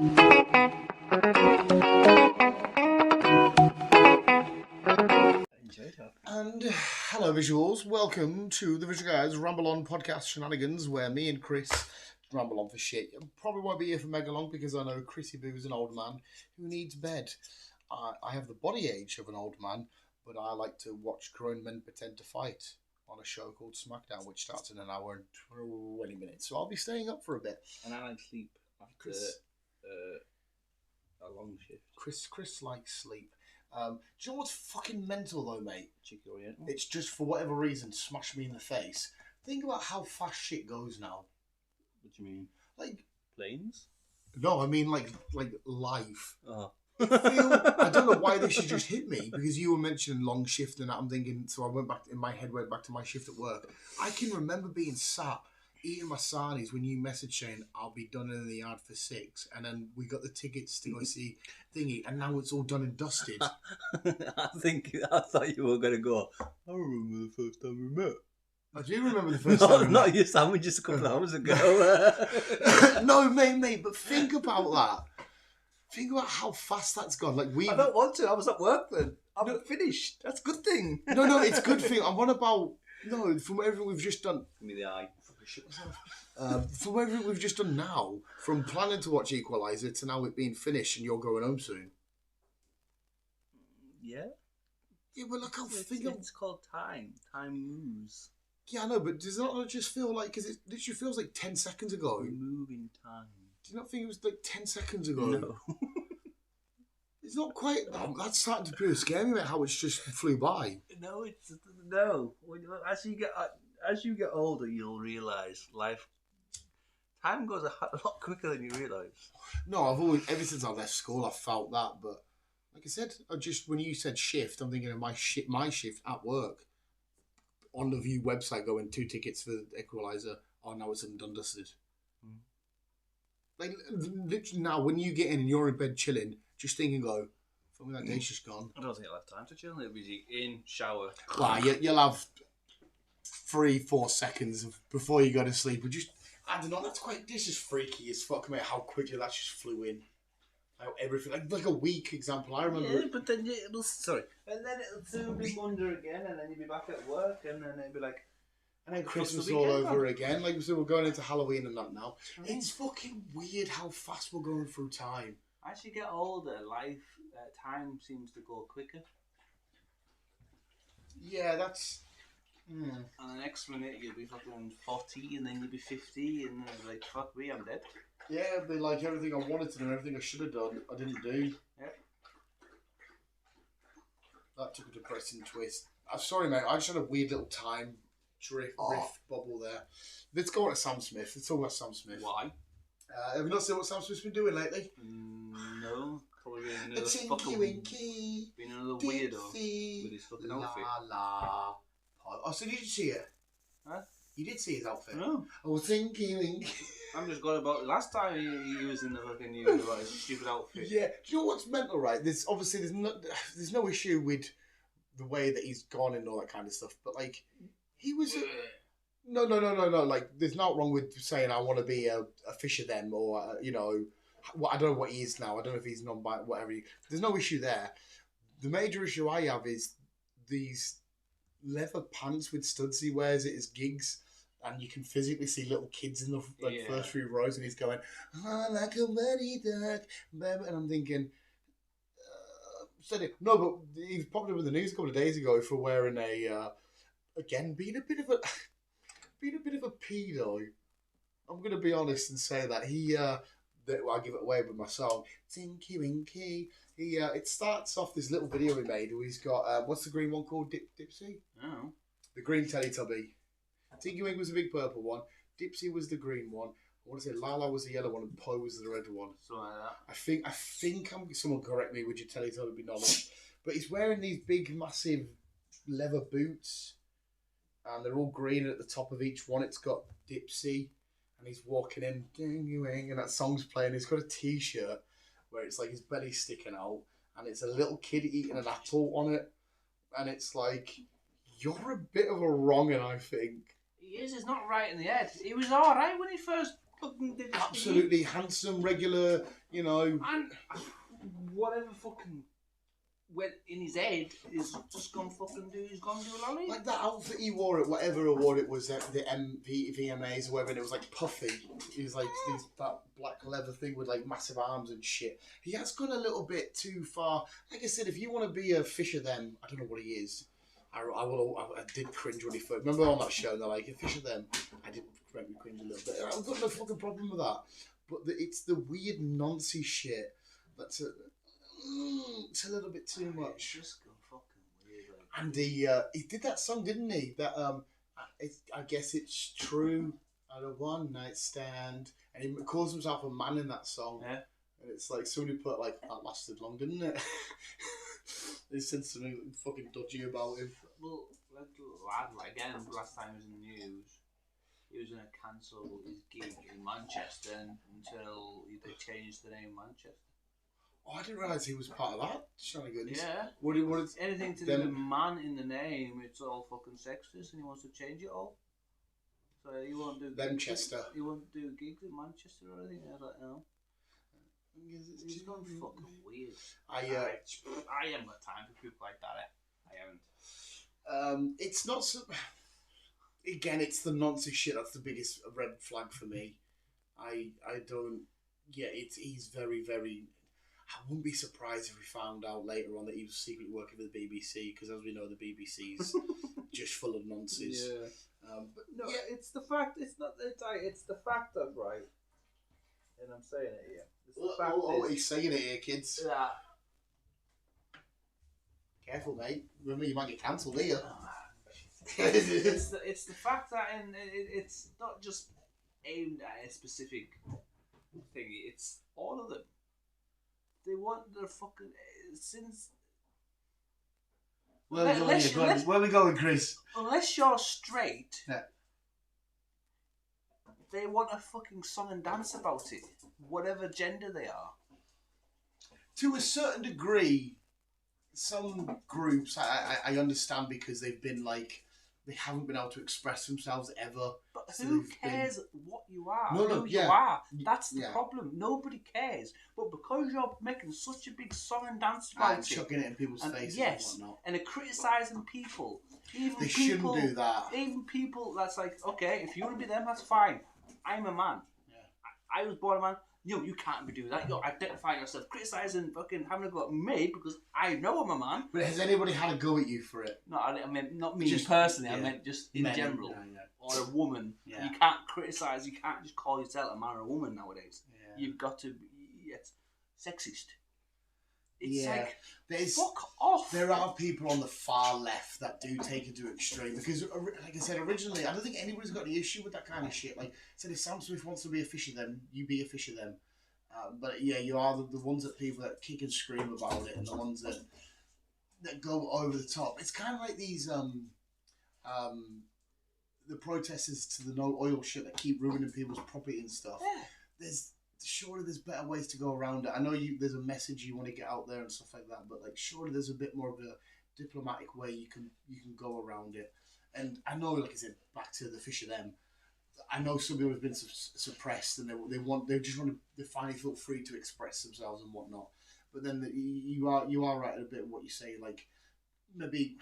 And hello, visuals. Welcome to the Visual Guyz Ramble On podcast shenanigans, where me and Chris ramble on for shit. Probably won't be here for mega long because I know Chrissy Boo is an old man who needs bed. I have the body age of an old man, but I like to watch grown men pretend to fight on a show called SmackDown, which starts in an hour and 20 minutes. So I'll be staying up for a bit. And I like sleep after a long shift. Chris likes sleep. Do you know what's fucking mental though, mate? Cheeky Oriental. It's just for whatever reason smashed me in the face. Think about how fast shit goes now. What do you mean? Like planes? No, I mean like life. Oh. I don't know why this should just hit me because you were mentioning long shift and I'm thinking. So I went back went back to my shift at work. I can remember being sat eating my sarnies when you messaged saying I'll be done in the yard for 6, and then we got the tickets to go see thingy, and now it's all done and dusted. I thought you were gonna go. I remember the first time we met. I do remember the first time we met. Not your sandwich just a couple of hours ago. No, mate, but think about that. Think about how fast that's gone. Like I don't want to. I was at work then. I'm finished. That's a good thing. No, it's a good thing. I'm on about from everything we've just done. Give me the eye. Shit myself. From everything we've just done now, from planning to watch Equalizer to now it being finished and you're going home soon. Yeah. Yeah, but look how it's called time. Time moves. Yeah, I know, but does it not just feel like, because it literally feels like 10 seconds ago? We move in time. Do you not think it was like 10 seconds ago? No. It's not quite. That's starting to pretty scare me about how it's just flew by. No. As you get older, you'll realise time goes a lot quicker than you realise. No, ever since I left school, I've felt that. But like I said, when you said shift, I'm thinking of my shift at work. On the View website, going 2 tickets for the Equalizer. Oh, now it's done dusted. Like literally now, when you get in and you're in bed chilling, just think and go, "Fuck me, that day's just gone." I don't think I'll have time to chill. It'll be in, shower. Well, you'll have 3-4 seconds before you go to sleep. I don't know. This is freaky as fuck, mate. How quickly that just flew in. How everything, like a week example. I remember. Yeah, but then it'll soon be Monday again, and then you'll be back at work, and then it'll be like. And then Christmas all over again. Like, so we're going into Halloween and that now. It's fucking weird how fast we're going through time. As you get older, time seems to go quicker. Yeah, that's... And the next minute you'll be fucking 40, and then you'll be 50, and then you'll be like, fuck me, I'm dead. Yeah, it'll be like everything I wanted to do, everything I should have done, I didn't do. Yep. That took a depressing twist. I'm sorry, mate, I just had a weird little time riff bubble there. Let's go on to Sam Smith. Let's talk about Sam Smith. Why? Have you not seen what Sam Smith's been doing lately? No. Probably been another being another weirdo with his fucking outfit. La. Oh, so did you see it? Huh? You did see his outfit? No. Oh, Tinky Winky. I'm just going about last time he was in the fucking news about his stupid outfit. Yeah. Do you know what's mental, right? There's no issue with the way that he's gone and all that kind of stuff, but like he was. No. Like, there's not wrong with saying I want to be a fisher then, or I don't know what he is now. I don't know if he's non-binary, whatever. There's no issue there. The major issue I have is these leather pants with studs he wears at his gigs, and you can physically see little kids in the first few rows, and he's going, "Oh, like a buddy duck," and I'm thinking, no, but he popped up in the news a couple of days ago for wearing again being a bit of a pedo. I'm gonna be honest and say that I'll give it away with my song Tinky Winky. It starts off this little video he made where he's got what's the green one called? Dipsy? Oh. The green Teletubby. Tinky Winky was the big purple one. Dipsy was the green one. I want to say Lala was the yellow one and Poe was the red one. Something like that. I think someone correct me with your Teletubby knowledge. But he's wearing these big massive leather boots, and they're all green. At the top of each one it's got Dipsy, and he's walking in, and that song's playing. He's got a t-shirt where it's like his belly sticking out, and it's a little kid eating an apple on it, and it's like, you're a bit of a wrong'un, I think. He is. He's not right in the head. He was all right when he first fucking did absolutely handsome, regular, you know. And whatever fucking went in his head is just gone fucking do. He's gone do a lolly. Like that outfit he wore at whatever award it was at the VMAs or whatever, and it was like puffy. He was like that black leather thing with like massive arms and shit. He has gone a little bit too far. Like I said, if you want to be a fish of them, I don't know what he is. I did cringe when he first. Remember on that show, they're like a fish of them. I did make me cringe a little bit. I've got no fucking problem with that. But it's the weird noncy shit that's it's a little bit too much. It's just gone fucking weird. Like. And he did that song, didn't he? That I guess it's true. At a one night stand, and he calls himself a man in that song. Yeah. And it's like somebody put like that lasted long, didn't it? They said something fucking dodgy about him. Well, like again, last time he was in the news, he was going to cancel his gig in Manchester until they changed the name Manchester. Oh, I didn't realise he was part of that shenanigans. Yeah. What is anything to do with man in the name? It's all fucking sexist, and he wants to change it all. So he won't do. Manchester. He won't do gigs in Manchester or anything. I don't know. He's gone fucking weird. I haven't got time for people like that. I haven't. It's not so. Again, it's the nonsense shit. That's the biggest red flag for me. I don't. Yeah, he's very, very. I wouldn't be surprised if we found out later on that he was secretly working for the BBC, because as we know, the BBC's just full of nonsense. Yeah. But no, yeah. It's the fact. It's not. It's the fact of right. And I'm saying it here. He's saying it here, kids. Yeah. Careful, mate. Remember, you might get cancelled here. It's the fact that it's not just aimed at a specific thing. It's all of them. They want their fucking since. Where are we going, Chris? Unless you're straight, yeah. They want a fucking song and dance about it, whatever gender they are. To a certain degree, some groups I understand because they've been like they haven't been able to express themselves ever. But so who cares what you are? Who you are. That's the problem. Nobody cares. But because you're making such a big song and dance about it, chucking it in people's faces yes, and whatnot, and they're criticising people. They shouldn't do that. Even people that's like, okay, if you want to be them, that's fine. I'm a man. Yeah. I was born a man. You can't be doing that. You're identifying yourself, criticising, fucking having a go at me because I know I'm a man. But has anybody had a go at you for it? No, I mean not me just, personally. Yeah. I meant just in general. Yeah. Or a woman. Yeah. You can't criticise. You can't just call yourself a man or a woman nowadays. Yeah. You've got to be sexist. It's like, fuck off. There are people on the far left that do take it to extreme because, like I said, originally, I don't think anybody's got any issue with that kind of shit. Like I said, if Sam Smith wants to be a fish of them, you be a fish of them. But yeah, you are the ones that people that kick and scream about it and the ones that go over the top. It's kind of like these the protesters to the no oil shit that keep ruining people's property and stuff. Yeah. Surely there's better ways to go around it. I know there's a message you want to get out there and stuff like that, but like surely there's a bit more of a diplomatic way you can go around it. And I know, like I said, back to the fish of them. I know some people have been suppressed and they just want to finally feel free to express themselves and whatnot. But then you are right a bit of what you say, like maybe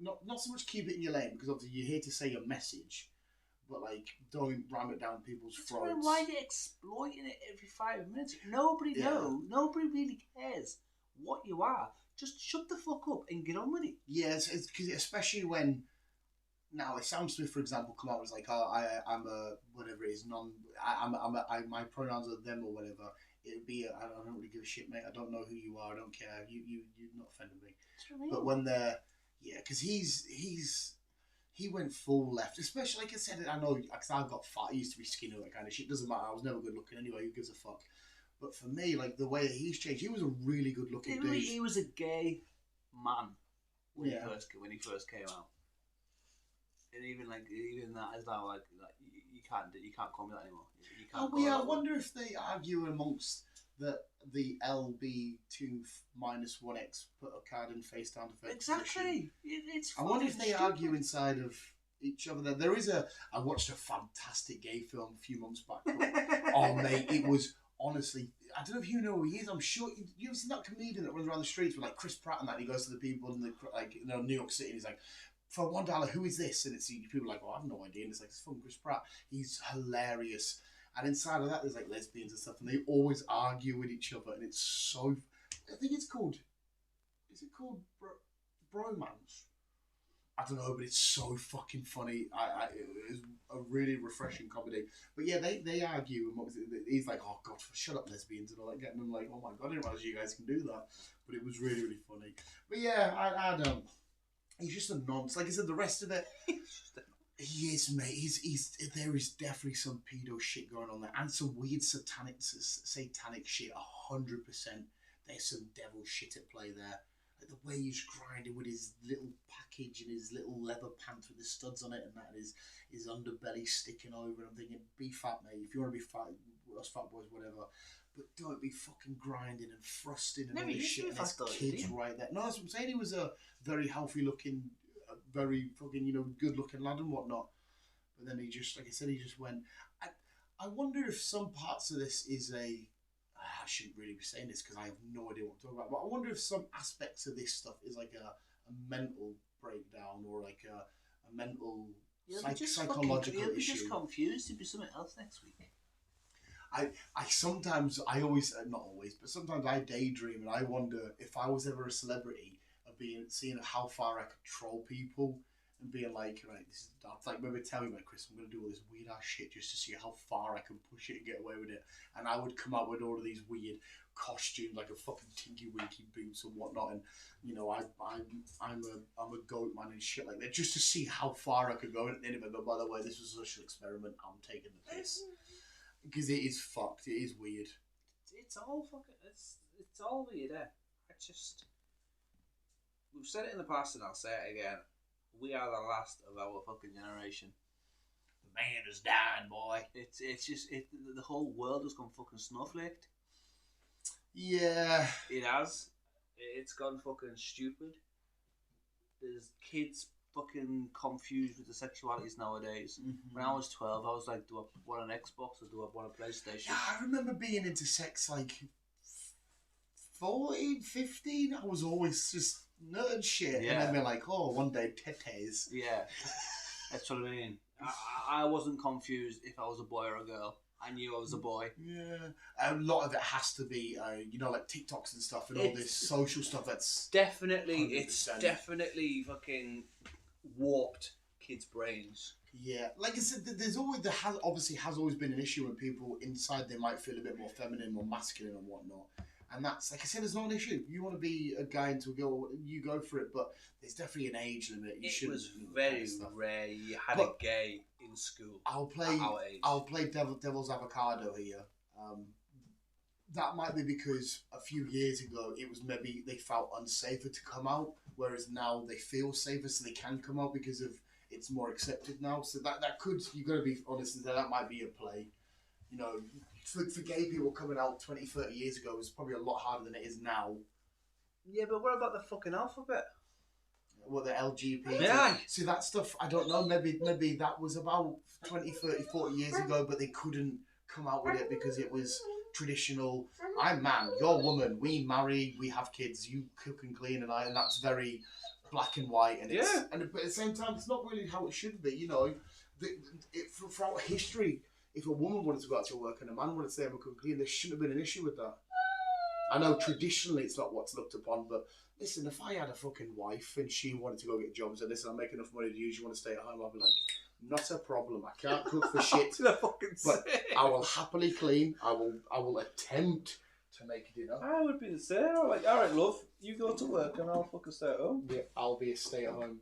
not so much keep it in your lane because obviously you're here to say a message. But like, don't ram it down people's throats. Why are they exploiting it every 5 minutes? Nobody knows. Nobody really cares what you are. Just shut the fuck up and get on with it. Yeah, it's because especially when now, if Sam Smith, for example, come out and was like, "Oh, I'm a whatever it is, my pronouns are them or whatever." It'd be, I don't really give a shit, mate. I don't know who you are. I don't care. You're not offending me. That's what I mean. But when they're, because he went full left, especially like I said. I know because I got fat. I used to be skinny, that kind of shit. Doesn't matter. I was never good looking anyway. Who gives a fuck? But for me, like the way that he's changed, he was a really good looking dude. He was a gay man when he first came out, and even that is now like you can't call me that anymore. You can't. I wonder if they argue amongst the LB2-1X put a card in face down to face. Exactly. It's. I wonder if they argue inside of each other. There is I watched a fantastic gay film a few months back. Oh mate, it was honestly, I don't know if you know who he is. I'm sure you ever seen that comedian that runs around the streets with like Chris Pratt and that. And he goes to the people in the New York City. And he's like, for $1, who is this? And it's people are like, oh, I have no idea. And it's like, it's from Chris Pratt. He's hilarious. And inside of that, there's like lesbians and stuff, and they always argue with each other, and it's so. I think it's called. Is it called bromance? I don't know, but it's so fucking funny. It was a really refreshing comedy. But yeah, they argue, and what was it? He's like, "Oh God, shut up, lesbians," and all that. Getting them like, "Oh my God, I didn't realize you guys can do that." But it was really, really funny. But yeah, I don't. He's just a nonce. Like I said, the rest of it. He is, mate. He's. There is definitely some pedo shit going on there, and some weird satanic shit. 100%. There's some devil shit at play there. Like the way he's grinding with his little package and his little leather pants with the studs on it, and that his underbelly sticking over. And I'm thinking, be fat, mate. If you want to be fat, us fat boys, whatever. But don't be fucking grinding and thrusting and all this shit. And there's kids right there. No, that's what I'm saying. He was a very healthy looking, very fucking, good looking lad and whatnot. But then he just, like I said, he just went. I wonder if some parts of this is I shouldn't really be saying this because I have no idea what I'm talking about. But I wonder if some aspects of this stuff is like a mental breakdown or like a mental psychological issue. You'll be just confused. It'll be something else next week. Sometimes not always, but sometimes I daydream and I wonder if I was ever a celebrity of seeing how far I could troll people and being like, right, this is like maybe tell me, like, Chris, I'm going to do all this weird ass shit just to see how far I can push it and get away with it. And I would come out with all of these weird costumes, like a fucking Tinky Winky boots and whatnot. And I'm a goat man and shit like that, just to see how far I could go. And at the end of it, but by the way, this was a social experiment. I'm taking the piss. Because it is fucked. It is weird. It's all fucking. It's all weird. We've said it in the past, and I'll say it again. We are the last of our fucking generation. The man is dying, boy. It's just the whole world has gone fucking snowflaked. Yeah, it has. It's gone fucking stupid. There's kids fucking confused with the sexualities nowadays. Mm-hmm. When I was 12, I was like, do I want an Xbox or do I want a PlayStation? Yeah, I remember being into sex like 14, 15. I was always just nerd shit. Yeah. And then being like, oh, one day tetes. Yeah, that's what I mean. I wasn't confused if I was a boy or a girl. I knew I was a boy. Yeah, a lot of it has to be, like TikToks and stuff and all this social stuff. That's definitely, 100%. It's definitely fucking warped kids' brains. Yeah, like I said, there has always been an issue when people inside they might feel a bit more feminine or masculine and whatnot. And that's, like I said, it's not an issue. You want to be a guy into a girl, you go for it. But there's definitely an age limit. It was very rare you had a gay in school. I'll play devil's avocado here. That might be because a few years ago it was maybe they felt unsafer to come out, whereas now they feel safer, so they can come out because of it's more accepted now. So that could, you got to be honest and say that might be a play. For gay people coming out 20, 30 years ago was probably a lot harder than it is now. Yeah, but what about the fucking alphabet? What, the LGBT? Yeah. See, that stuff, I don't know, maybe that was about 20, 30, 40 years ago, but they couldn't come out with it because it was traditional. I'm man, you're woman, we marry, we have kids, you cook and clean, and that's very black and white. And it's, but at the same time, it's not really how it should be, throughout history. If a woman wanted to go out to work and a man wanted to stay home and cook and clean, there shouldn't have been an issue with that. I know traditionally it's not what's looked upon, but listen, if I had a fucking wife and she wanted to go get jobs and listen, I make enough money to use, you want to stay at home, I'll be like, not a problem. I can't cook for shit, but I will happily clean. I will attempt to make dinner. I would be the same. I'm like, all right, love, you go to work and I'll fucking stay at home. Yeah, I'll be a stay-at-home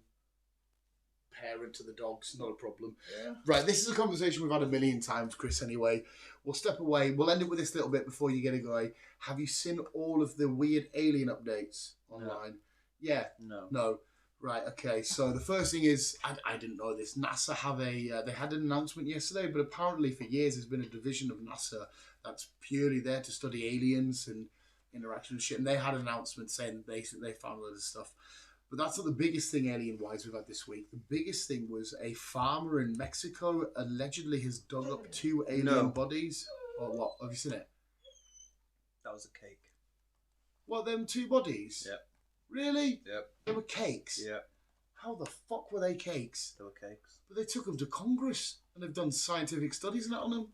parent to the dogs, not a problem. Yeah. Right, this is a conversation we've had a million times, Chris, anyway. We'll step away. We'll end it with this little bit before you get away. Have you seen all of the weird alien updates online? No. Yeah? No. Right, okay. So the first thing is, I didn't know this, NASA have they had an announcement yesterday, but apparently for years there's been a division of NASA that's purely there to study aliens and interaction and shit, and they had an announcement saying they found a lot of stuff. But that's not the biggest thing alien-wise we've had this week. The biggest thing was a farmer in Mexico allegedly has dug up 2 alien bodies. Or what? Have you seen it? That was a cake. What, them 2 bodies? Yep. Really? Yep. They were cakes? Yep. How the fuck were they cakes? They were cakes. But they took them to Congress and they've done scientific studies on them.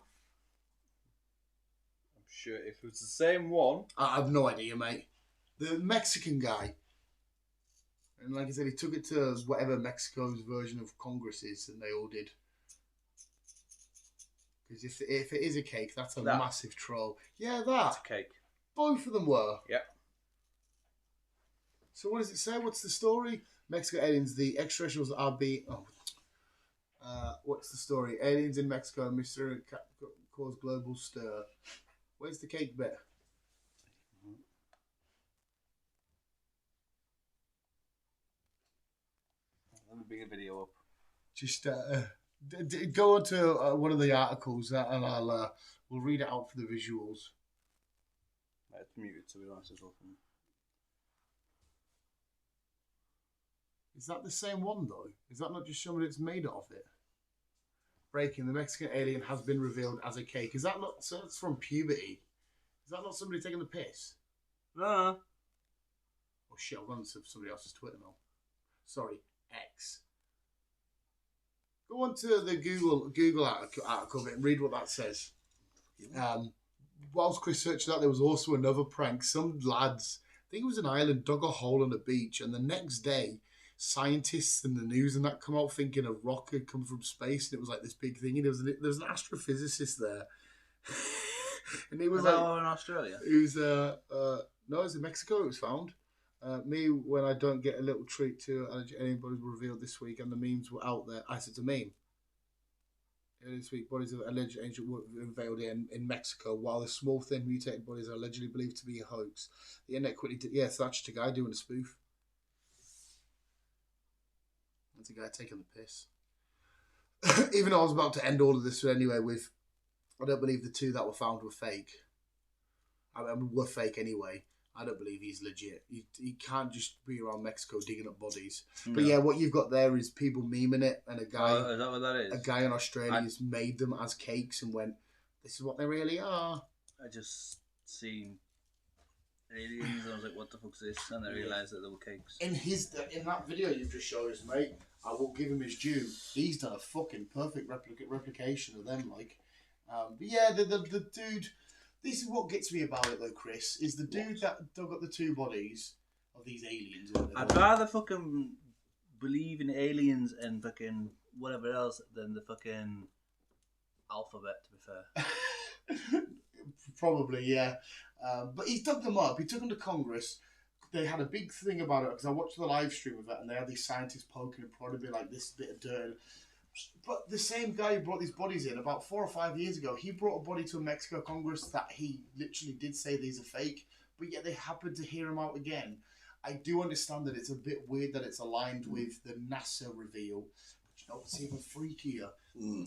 I'm sure if it was the same one... I have no idea, mate. The Mexican guy. And like I said, he took it to whatever Mexico's version of Congress is, and they all did. Because if it is a cake, that's a massive troll. Yeah, that. It's a cake. Both of them were. Yep. So what does it say? What's the story? Mexico aliens, the extraterrestrials are being... what's the story? Aliens in Mexico, Mr. cause global stir. Where's the cake bit? Let me bring a video up. Just go on to one of the articles and we'll read it out for the visuals. It's muted, so we don't have to open it. Is that the same one though? Is that not just somebody that's made it of it? Breaking: the Mexican alien has been revealed as a cake. Is that not? So that's from puberty. Is that not somebody taking the piss? No. Oh shit! I've gone to somebody else's Twitter now. Sorry, X. Go on to the Google article and read what that says. Whilst Chris searched that, there was also another prank. Some lads, I think it was an island, dug a hole on the beach, and the next day, scientists in the news and that come out thinking a rock had come from space, and it was like this big thing. And there was an astrophysicist there, and he was like, in Australia. It was no, it was in Mexico. It was found. Me, when I don't get a little treat to anybody revealed this week, and the memes were out there. I said it's a meme. This week, bodies of alleged ancient were unveiled in Mexico, while the small, thin, mutated bodies are allegedly believed to be a hoax. The internet quickly, yes, that's just a guy doing a spoof. That's a guy taking the piss. Even though I was about to end all of this anyway with, I don't believe the 2 that were found were fake. I mean, were fake anyway. I don't believe he's legit. He can't just be around Mexico digging up bodies. No. But yeah, what you've got there is people memeing it, and a guy, is that what that is? A guy in Australia has made them as cakes and went, "This is what they really are." I just seen aliens, and I was like, "What the fuck's this?" And I realised that they were cakes. In that video you've just showed us, mate, I will give him his due. He's done a fucking perfect replication of them, like. But yeah, the dude. This is what gets me about it, though, Chris, is the dude that dug up the 2 bodies of these aliens. I'd rather fucking believe in aliens and fucking whatever else than the fucking alphabet, to be fair. Probably, yeah. But he dug them up. He took them to Congress. They had a big thing about it, because I watched the live stream of it, and they had these scientists poking and prodding me like this bit of dirt. But the same guy who brought these bodies in about 4 or 5 years ago, he brought a body to a Mexico Congress that he literally did say these are fake, but yet they happened to hear him out again. I do understand that it's a bit weird that it's aligned with the NASA reveal, but you know what's even freakier?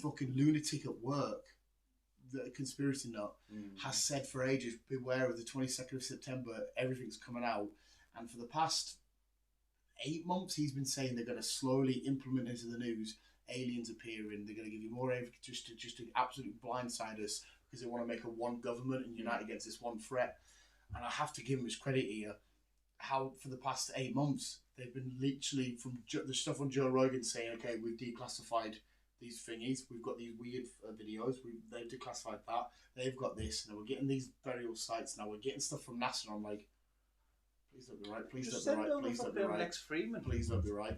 Fucking lunatic at work, the conspiracy nut, has said for ages, beware of the 22nd of September, everything's coming out. And for the past 8 months, he's been saying they're going to slowly implement into the news aliens appearing. They're going to give you more evidence just to absolutely blindside us, because they want to make a one government and unite against this one threat. And I have to give him his credit here. How for the past 8 months they've been literally from the stuff on Joe Rogan saying, okay, we've declassified these thingies, we've got these weird videos, they've declassified that, they've got this, and we're getting these burial sites now, we're getting stuff from NASA. And I'm like, please don't be right, please don't be right, please don't be right, Lex Freeman. Please don't be right.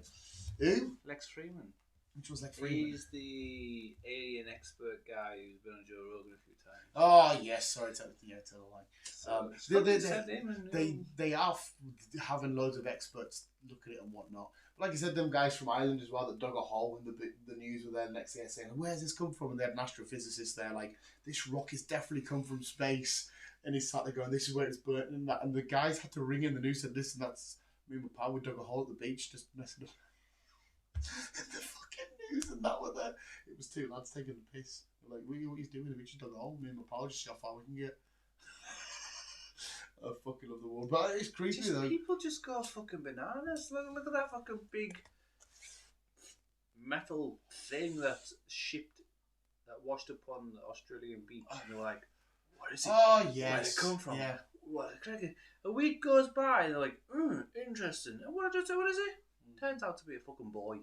Who? Lex Freeman. Which was Lex Freeman? He's the alien expert guy who's been on Joe Rogan a few times. Oh yes, sorry, tell the lie. So they are having loads of experts look at it and whatnot. But like I said, them guys from Ireland as well that dug a hole, and the news were there next day saying, "Where's this come from?" And they had an astrophysicist there, like, "This rock has definitely come from space." And he sat there going, "This is where it's burnt," and that. And the guys had to ring in the news and said, "Listen, that's me and my pal. We dug a hole at the beach, just messing up." The fucking news and that were there. It was 2 lads taking the piss. They're like, what he's doing? We just dug a hole. Me and my pal just see how far we can get. A fucking love the war, but it's creepy Just, though. people just go fucking bananas. Look at that fucking big metal thing that's shipped, that washed up on the Australian beach, and they're like, "What is it? Oh yes, Where did it come from? Yeah. What? A week goes by, and they're like, interesting. And what is it? Turns out to be a fucking boy.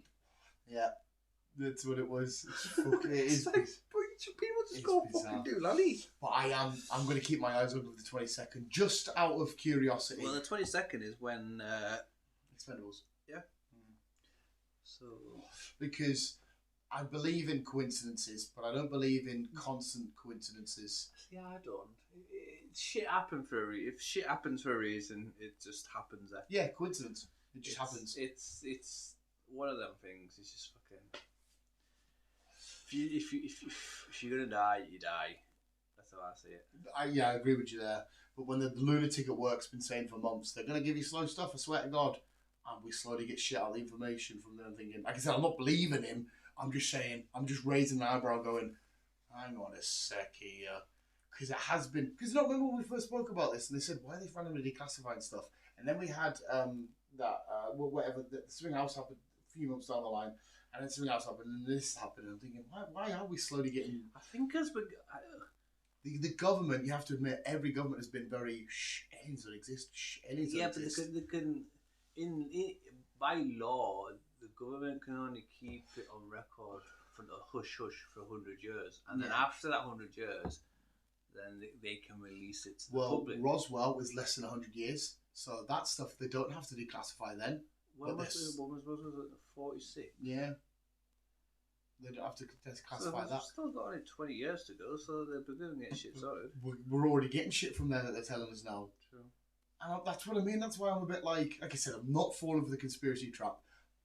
Yeah, that's what it was. It is. Like, people just go fucking do lolly. But I'm going to keep my eyes open for the 22nd, just out of curiosity. Well, the 22nd is when Expendables. Yeah. So because I believe in coincidences, but I don't believe in constant coincidences. yeah, I don't. Shit happened for a reason. If shit happens for a reason, it just happens. Yeah, coincidence. It just happens. It's one of them things. It's just fucking. If you're gonna die, you die. That's how I see it. I agree with you there. But when the lunatic at work's been saying for months, they're gonna give you slow stuff. I swear to God, and we slowly get shit out of the information from them. Thinking, like I said, I'm not believing him. I'm just saying. I'm just raising an eyebrow, going, "Hang on a sec here," because it has been. Because not remember when we first spoke about this, and they said, "Why are they randomly declassifying stuff?" And then we had whatever the something else happened a few months down the line. And then something else happened, and this happened. And I'm thinking, why are we slowly getting? I think because The government, you have to admit, every government has been very aliens don't exist. Aliens don't exist. But they can by law, the government can only keep it on record for the hush hush for 100 years, and then after that 100 years, then they can release it to the public. Roswell was less than 100 years, so that stuff they don't have to declassify then. When was it? 46. Yeah. They don't have to classify so that. Still got only 20 years to go, so they're beginning to get shit sorted. We're already getting shit from there that they're telling us now. True. And that's what I mean. That's why I'm a bit like I said, I'm not falling for the conspiracy trap,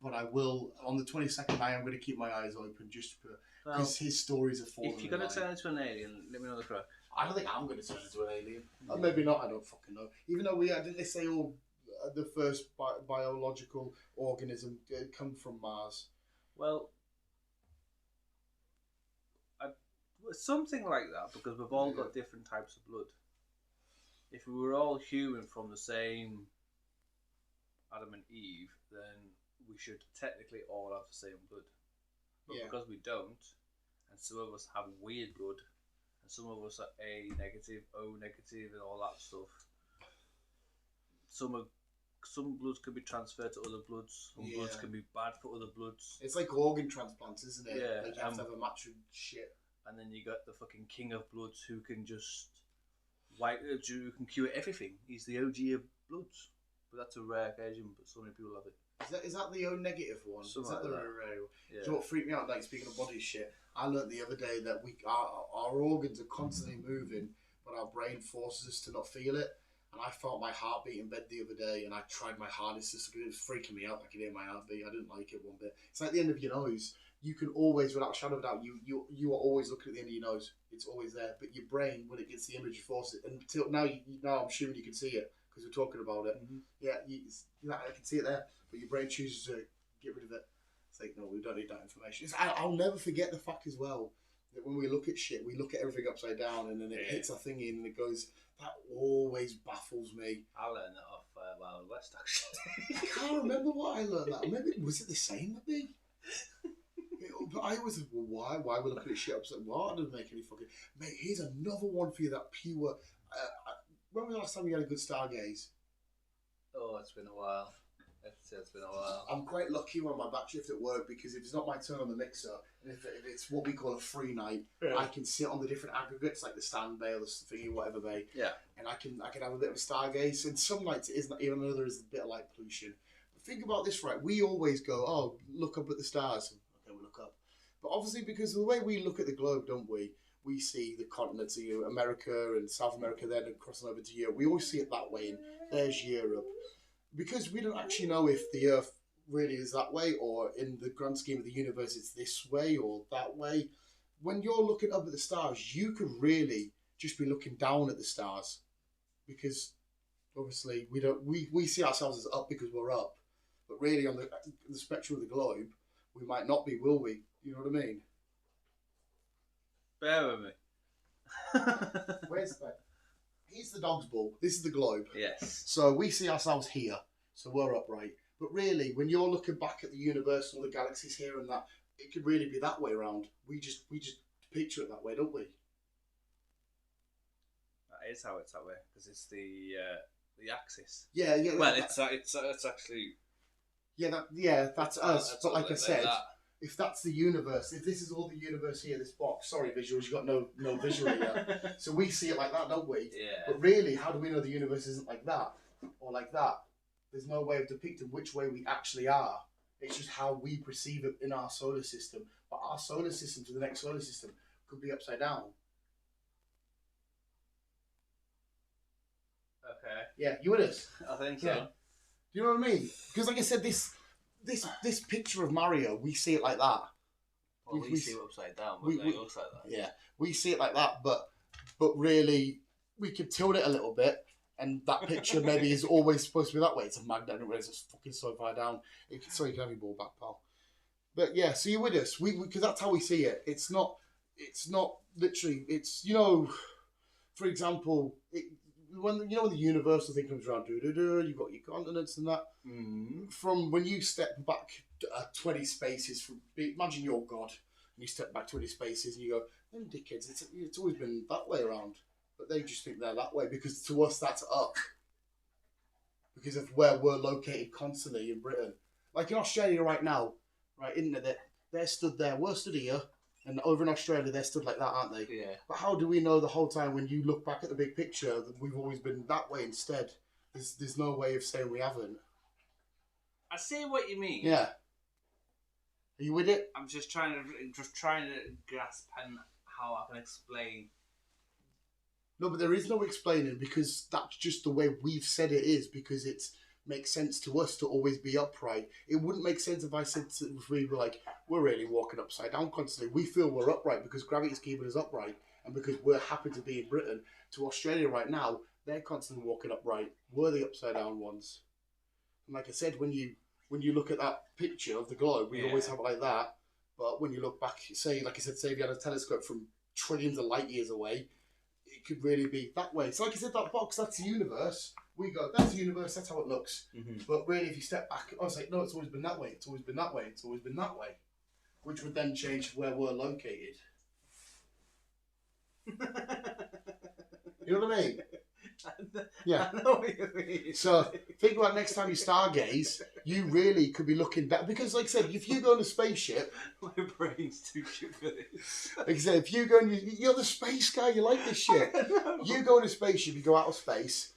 but I will. On the 22nd, I am going to keep my eyes open just because his stories are falling. If you're going to turn into an alien, let me know the crack. I don't think I'm going to turn into an alien. Or maybe not. I don't fucking know. Even though didn't they say all the first biological organism come from Mars? Well, something like that, because we've all got different types of blood. If we were all human from the same Adam and Eve, then we should technically all have the same blood. But because we don't, and some of us have weird blood, and some of us are A negative, O negative, and all that stuff. Some bloods can be transferred to other bloods. Some bloods can be bad for other bloods. It's like organ transplants, isn't it? Yeah. Like you have to have a match with shit. And then you got the fucking king of bloods who can just who can cure everything. He's the OG of bloods. But that's a rare occasion, but so many people love it. Is that the O negative one? Something is that like the that. rare? Yeah. Do you know what freaked me out? Like speaking of body shit, I learnt the other day that our organs are constantly moving, but our brain forces us to not feel it. And I felt my heartbeat in bed the other day, and I tried my hardest to it was freaking me out. I could hear my heartbeat. I didn't like it one bit. It's like the end of your nose. You can always, without a shadow of a doubt, you are always looking at the end of your nose. It's always there. But your brain, when it gets the image, forces it. Until now, now I'm assuming you can see it because we're talking about it. Mm-hmm. Yeah, I can see it there. But your brain chooses to get rid of it. It's like, no, we don't need that information. I'll never forget the fact as well that when we look at shit, we look at everything upside down, and then it hits our thingy, and it goes. That always baffles me. I learned that off Wild West, actually. I can't remember what I learned that. Maybe was it the same? Maybe. But I always think, well, why we're looking at shit upside down? Well, that doesn't make any fucking. Mate, here's another one for you. That pure. When was the last time you had a good stargaze? Oh, it's been a while. It's been a while. I'm quite lucky when my back shift at work because if it's not my turn on the mixer, and if it's what we call a free night, I can sit on the different aggregates like the stand bay or the thingy, whatever bay. Yeah. And I can have a bit of a stargaze. And some nights it isn't, even though there is a bit of light pollution. But think about this, right? We always go, oh, look up at the stars. Okay, we look up. But obviously, because of the way we look at the globe, don't we? We see the continents, America and South America, then crossing over to Europe. We always see it that way, and there's Europe. Because we don't actually know if the Earth really is that way, or in the grand scheme of the universe, it's this way or that way. When you're looking up at the stars, you could really just be looking down at the stars, because obviously we see ourselves as up because we're up, but really on the spectrum of the globe, we might not be, will we? You know what I mean? Bear with me. Where's that? Here's the dog's ball. This is the globe. Yes. So we see ourselves here. So we're upright. But really, when you're looking back at the universe and all the galaxies here and that, it could really be that way around. We just picture it that way, don't we? That is how it's that way because it's the axis. Yeah, yeah. Well, it's actually. Yeah, that's us. That's but like I said, that. if that's the universe, if this is all the universe here, this box. Sorry, visuals, you got no visual here. So we see it like that, don't we? Yeah. But really, how do we know the universe isn't like that or like that? There's no way of depicting which way we actually are. It's just how we perceive it in our solar system. But our solar system to the next solar system could be upside down. Okay. Yeah, you with us? I think so. Yeah. Do you know what I mean? Because like I said, this picture of Mario, we see it like that. Well, we see it upside down, but it looks like that. Yeah, we see it like that, but really, we could tilt it a little bit, and that picture maybe is always supposed to be that way. It's a magnet, and it's fucking so far down. Sorry, you can have your ball back, pal. But yeah, so you're with us. We because that's how we see it. It's not literally. It's for example, when the universal thing comes around, you've got your continents and that. Mm. From when you step back 20 spaces from, imagine you're God, and you step back 20 spaces and you go, them dickheads, it's always been that way around. But they just think they're that way because to us that's up. Because of where we're located constantly in Britain. Like in Australia right now, right, isn't it? They're stood there, we're stood here, and over in Australia they're stood like that, aren't they? Yeah. But how do we know the whole time when you look back at the big picture that we've always been that way instead? There's no way of saying we haven't. I see what you mean. Yeah. Are you with it? I'm just trying to grasp and how I can explain. No, but there is no explaining because that's just the way we've said it is because it makes sense to us to always be upright. It wouldn't make sense if if we were like, we're really walking upside down constantly. We feel we're upright because gravity's keeping us upright and because we're happy to be in Britain. To Australia right now, they're constantly walking upright. We're the upside down ones. And like I said, when you look at that picture of the globe, we always have it like that. But when you look back, say if you had a telescope from trillions of light years away, it could really be that way. So like I said, that box, that's the universe. We go, that's the universe, that's how it looks. Mm-hmm. But really, if you step back, I was like, no, it's always been that way. It's always been that way. It's always been that way. Which would then change where we're located. You know what I mean? Yeah. I know what you mean. So think about next time you stargaze, you really could be looking back because, like I said, if you go in a spaceship, my brain's too shit for this. Like I said, if you go and you're the space guy, you like this shit. You go in a spaceship, you go out of space.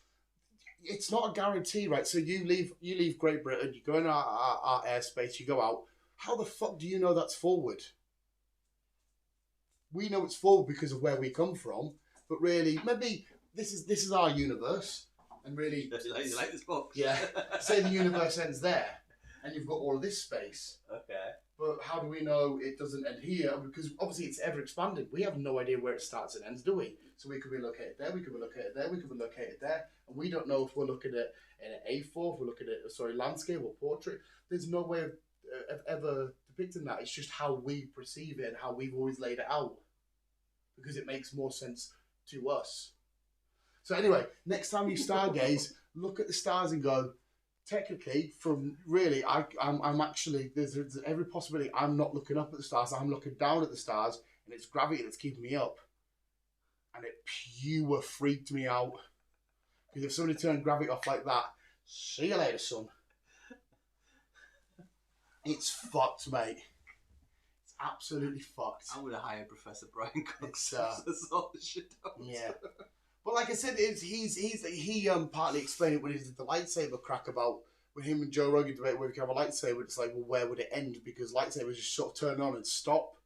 It's not a guarantee, right? So you leave Great Britain, you go in our airspace, you go out. How the fuck do you know that's forward? We know it's forward because of where we come from, but really, maybe. This is our universe, and really, you like this box? Yeah. Say the universe ends there, and you've got all of this space. Okay. But how do we know it doesn't end here? Because obviously it's ever expanding. We have no idea where it starts and ends, do we? So we could be located there, we could be located there, we could be located there, and we don't know if we're looking at an A4, if we're looking at landscape or portrait. There's no way of ever depicting that. It's just how we perceive it and how we've always laid it out, because it makes more sense to us. So anyway, next time you stargaze, look at the stars and go, technically, from really, I'm actually, there's every possibility I'm not looking up at the stars, I'm looking down at the stars, and it's gravity that's keeping me up. And it pure freaked me out. Because if somebody turned gravity off like that, see you later, son. It's fucked, mate. It's absolutely fucked. I'm going to hire Professor Brian Cox to sort the shit out. Yeah. But like I said, he partly explained it when he did the lightsaber crack about when him and Joe Rogan debate where we can have a lightsaber. It's like, well, where would it end? Because lightsabers just sort of turn on and stop,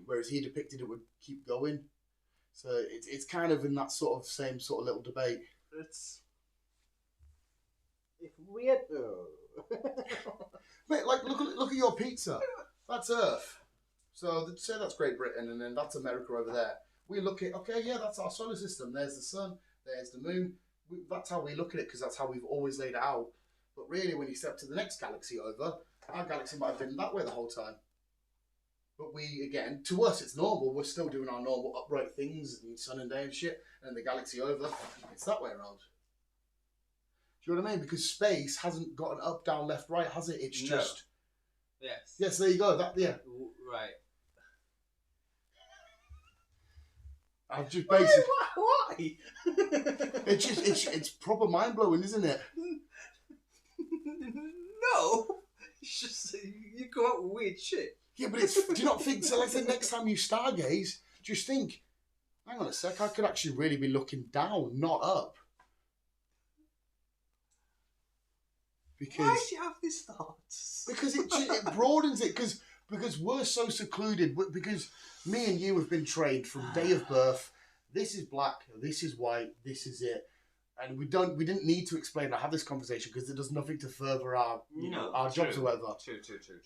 whereas he depicted it would keep going. So it's kind of in that sort of same sort of little debate. It's weird though. Mate, like look at your pizza. That's Earth. So say that's Great Britain, and then that's America over there. We look at, okay, yeah, that's our solar system. There's the sun, there's the moon. That's how we look at it because that's how we've always laid it out. But really, when you step to the next galaxy over, our galaxy might have been that way the whole time. But we, again, to us, it's normal. We're still doing our normal upright things and sun and day and shit. And the galaxy over, it's that way around. Do you know what I mean? Because space hasn't got an up, down, left, right, has it? It's just... Yes. Yes, there you go. That, yeah. Right. I've just basically... Why? it's proper mind-blowing, isn't it? No. It's just, you go out with weird shit. Yeah, but it's... Do you not think... So, like, the next time you stargaze, just think, hang on a sec, I could actually really be looking down, not up. Because... Why do you have these thoughts? Because it broadens it. Because we're so secluded. Because me and you have been trained from day of birth. This is black. This is white. This is it. And we didn't need to explain or have this conversation because it does nothing to further our jobs or whatever. True.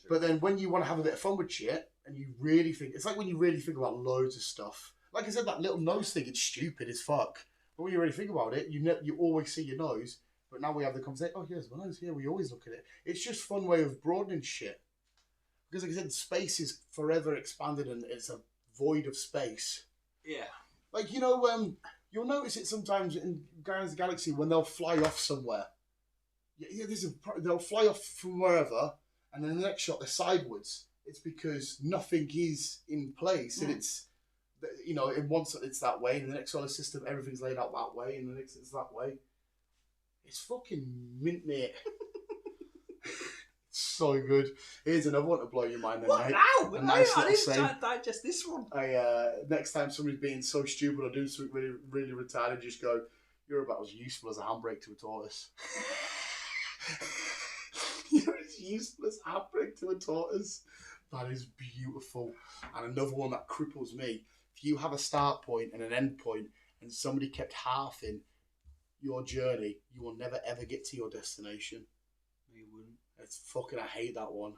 But then when you want to have a bit of fun with shit and you really think, it's like when you really think about loads of stuff. Like I said, that little nose thing, it's stupid as fuck. But when you really think about it, you always see your nose. But now we have the conversation, oh, here's my nose. Yeah, we always look at it. It's just a fun way of broadening shit. Because like I said, space is forever expanded and it's a void of space. Yeah. Like, you know, you'll notice it sometimes in Guardians of the Galaxy when they'll fly off somewhere. Yeah, they'll fly off from wherever, and then the next shot they're sideways. It's because nothing is in place, and it's, you know, in one it's that way, in the next solar system everything's laid out that way, and the next it's that way. It's fucking mint, mate. It's so good. Here's another one to blow your mind, then, what mate. now? I didn't saying. digest this one. Next time somebody's being so stupid or doing something really, really retarded, just go, you're about as useful as a handbrake to a tortoise. You're as useful as a handbrake to a tortoise. That is beautiful. And another one that cripples me. If you have a start point and an end point, and somebody kept halving your journey, you will never ever get to your destination. You wouldn't. It's fucking, I hate that one.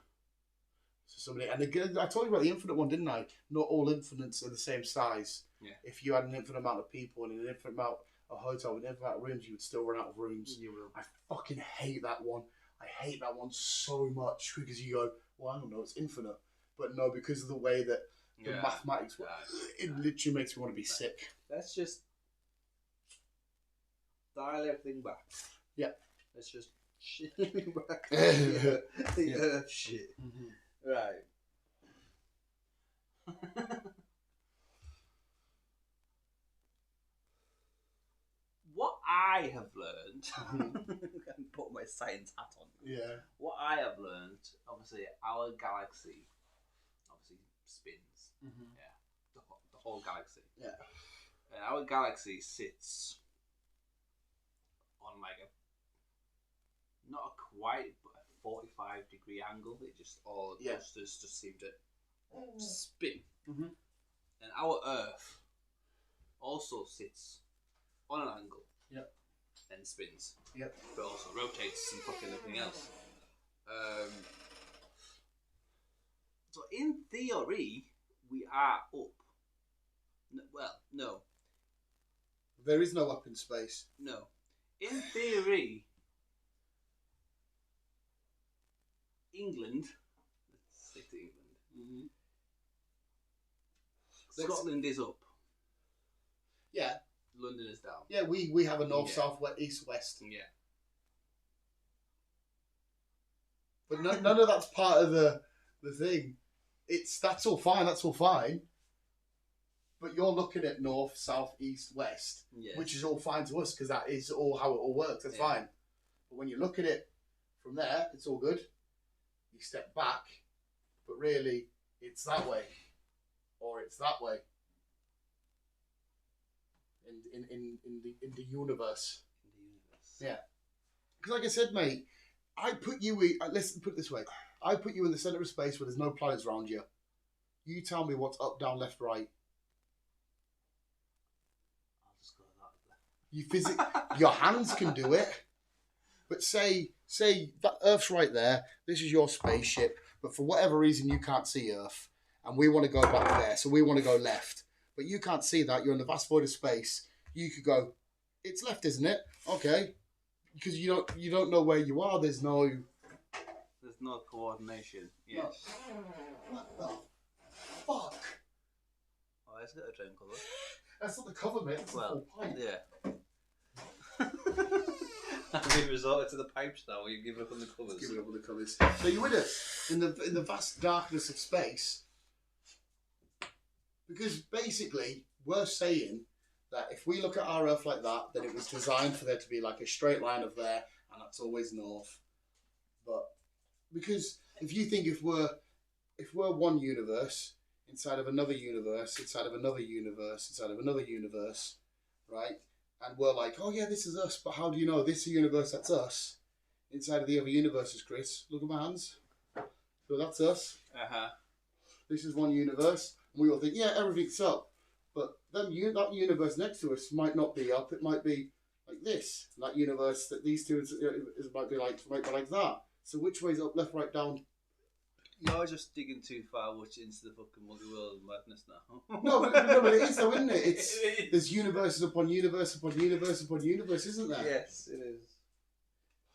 So somebody, and again, I told you about the infinite one, didn't I? Not all infinites are the same size. Yeah. If you had an infinite amount of people and an infinite amount of hotel with an infinite amount of rooms, you would still run out of rooms. You will. I fucking hate that one. I hate that one so much because you go, well, I don't know, it's infinite. But no, because of the way that the mathematics work, it literally makes me want to be sick. Let's just dial everything back. Yeah. Let's just shit back. Yeah. Shit. Mm-hmm. Right. What I have learned, I'm putting my science hat on. Yeah. What I have learned, obviously, our galaxy obviously spins. Mm-hmm. Yeah. The whole galaxy. Yeah. And our galaxy sits on like not a quite, but a 45-degree angle. It just all clusters just seem to spin. Mm-hmm. And our Earth also sits on an angle. Yep. And spins. Yep. But also rotates and fucking everything else. So in theory, we are up. No. There is no up in space. No. In theory, England, let's stick to England. Mm-hmm. Scotland is up. Yeah. London is down. Yeah, we have a north, south, west, east, west. Yeah. But none of that's part of the thing. That's all fine. That's all fine. But you're looking at north, south, east, west, which is all fine to us because that is all how it all works. That's fine. But when you look at it from there, it's all good. You step back, but really, it's that way, or it's that way. In the universe. Yeah. Because like I said, mate, let's put it this way. I put you in the centre of space where there's no planets around you. You tell me what's up, down, left, right. I'll just go that way. Your hands can do it. But say that Earth's right there, this is your spaceship, but for whatever reason you can't see Earth, and we want to go back there, so we want to go left. But you can't see that, you're in the vast void of space. You could go, it's left, isn't it? Okay. Because you don't know where you are, there's no coordination. Yes. No. fuck? Oh, it's got a dream colour. That's not the cover, mate. That's the full pipe. Yeah. We've resorted to the pipes now. You give up on the colours. Give it up on the colours. So you with us in the vast darkness of space, because basically we're saying that if we look at our Earth like that, then it was designed for there to be like a straight line of there, and that's always north. But because if you think if we're one universe inside of another universe, inside of another universe, inside of another universe, right? And we're like, oh yeah, this is us, but how do you know this is a universe that's us? Inside of the other universes, Chris. Look at my hands. So that's us. This is one universe. And we all think, yeah, everything's up. But then that universe next to us might not be up. It might be like this. And that universe that these two might be like that. So which way's up, left, right, down? You're just digging too far into the fucking multi-world madness now. No, but it is though, isn't it? There's universes upon universe upon universe upon universe, isn't there? Yes, it is.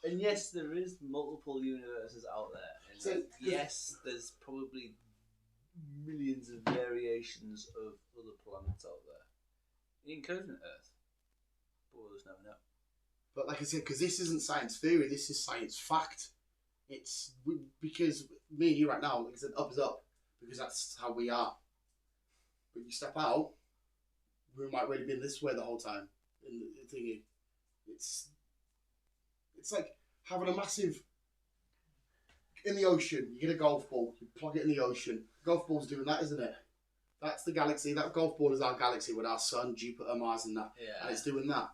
And yes, there is multiple universes out there. And So, yes, there's probably millions of variations of other planets out there, including Earth. But we'll just never know. But like I said, because this isn't science theory, this is science fact. It's because me and you right now, like I said, up is up, because that's how we are. But you step out, we might really been this way the whole time. And the thingy, it's like having a massive in the ocean. You get a golf ball, you plug it in the ocean. Golf ball's doing that, isn't it? That's the galaxy. That golf ball is our galaxy with our sun, Jupiter, Mars, and that. Yeah. And it's doing that.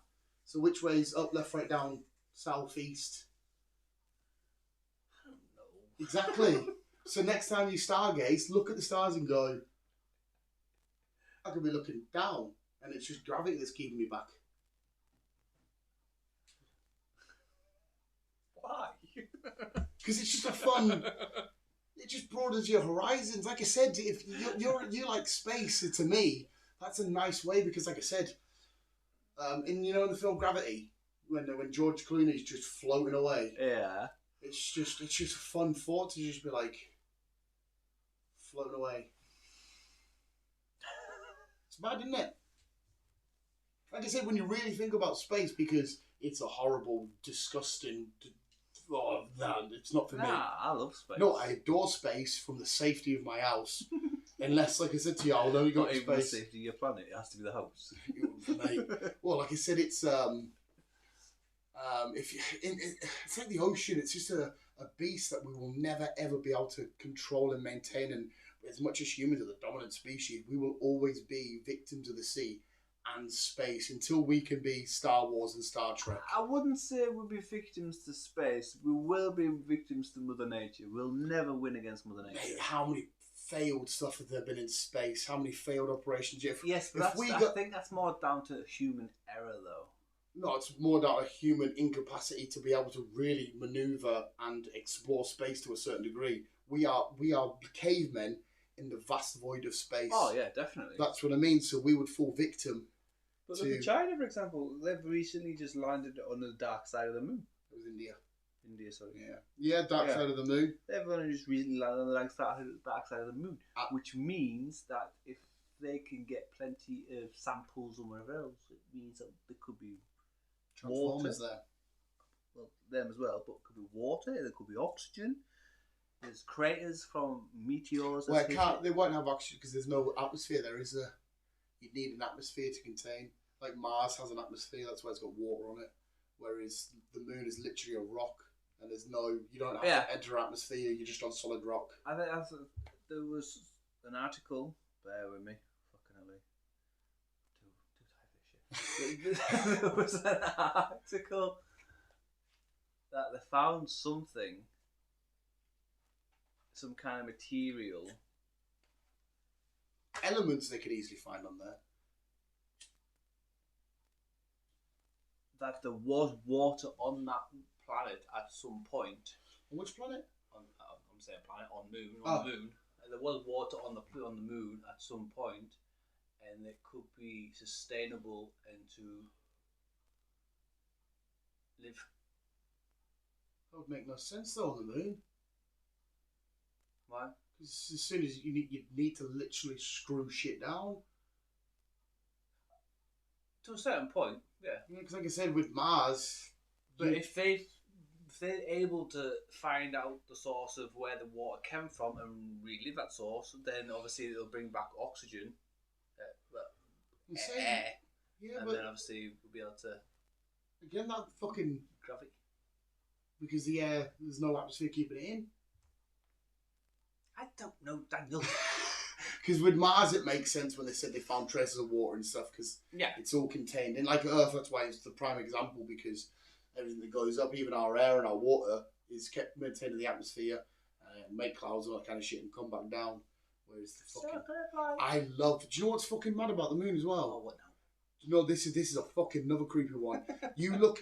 So which way is up, left, right, down, south, east? I don't know. Exactly. So next time you stargaze, look at the stars and go, I could be looking down, and it's just gravity that's keeping me back. Why? Because it's just a fun. It just broadens your horizons. Like I said, if you like space, to me, that's a nice way. Because like I said, in the film Gravity, when George Clooney's just floating away, Yeah. it's just a fun thought to just be like floating away. It's mad, isn't it? Like I said, when you really think about space, because it's a horrible, disgusting. It's not for me. I love space. No, I adore space from the safety of my house. Unless, like I said to you, I'll only go Not to even the space. safety of your planet. It has to be the house. Mate. Well, like I said, it's it's like the ocean. It's just a beast that we will never ever be able to control and maintain. And as much as humans are the dominant species, we will always be victims of the sea and space until we can be Star Wars and Star Trek. I wouldn't say we'll be victims to space. We will be victims to Mother Nature. We'll never win against Mother Nature. Mate, how many failed stuff have there been in space? How many failed operations? Yes, but I think that's more down to human error, though. No, it's more down to human incapacity to be able to really manoeuvre and explore space to a certain degree. We are cavemen in the vast void of space. Oh, yeah, definitely. That's what I mean. So we would fall victim. But look at China, for example. They've recently just landed on the dark side of the moon. It was India. India, sorry. Yeah, dark side of the moon. They've only just recently landed on the dark side of the moon, which means that if they can get plenty of samples and wherever else, it means that there could be Transformers water. there. Well, them as well, but it could be water, there could be oxygen. There's craters from meteors. Well, they won't have oxygen because there's no atmosphere there, is there? You'd need an atmosphere to contain. Like Mars has an atmosphere, that's why it's got water on it. Whereas the moon is literally a rock, and you don't have to enter atmosphere. You're just on solid rock. I think there was an article. Bear with me, fucking hell. Too tired for this shit. There was an article that they found something, some kind of material. Elements they could easily find on there. That there was water on that planet at some point. On which planet? I'm saying planet, on moon. On the moon. And there was water on the moon at some point, and it could be sustainable and to live. That would make no sense though on the moon. Why? Because as soon as you need to literally screw shit down. To a certain point, yeah. Because like I said, with Mars... But if they're able to find out the source of where the water came from and relive that source, then obviously it'll bring back oxygen, air, yeah, and but then obviously we'll be able to... Again, that fucking... Gravity. Because the air, there's no atmosphere keeping it in. I don't know, Daniel. Because with Mars, it makes sense when they said they found traces of water and stuff, because it's all contained. And like Earth, that's why it's the prime example, because everything that goes up, even our air and our water, is kept maintained in the atmosphere, make clouds, all that kind of shit, and come back down. Whereas the fucking... I love... Do you know what's fucking mad about the moon as well? Oh, what now? Do you know, this is a fucking another creepy one. You look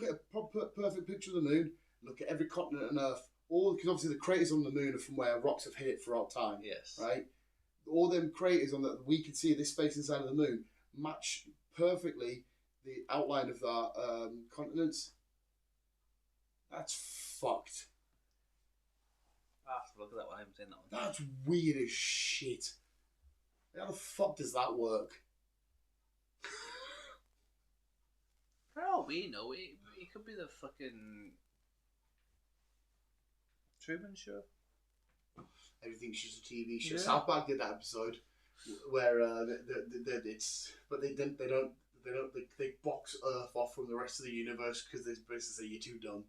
at a proper, perfect picture of the moon, look at every continent on Earth, all because obviously the craters on the moon are from where rocks have hit it throughout time. Yes. Right? All them craters on that we can see this space inside of the moon match perfectly the outline of our continents. That's fucked. I have to look at that one. I haven't seen that one. That's weird as shit. How the fuck does that work? For all we know, it could be the fucking Truman Show. Everything's just a TV show. Yeah. South Park did that episode where they box Earth off from the rest of the universe because they're supposed to say you're too dumb.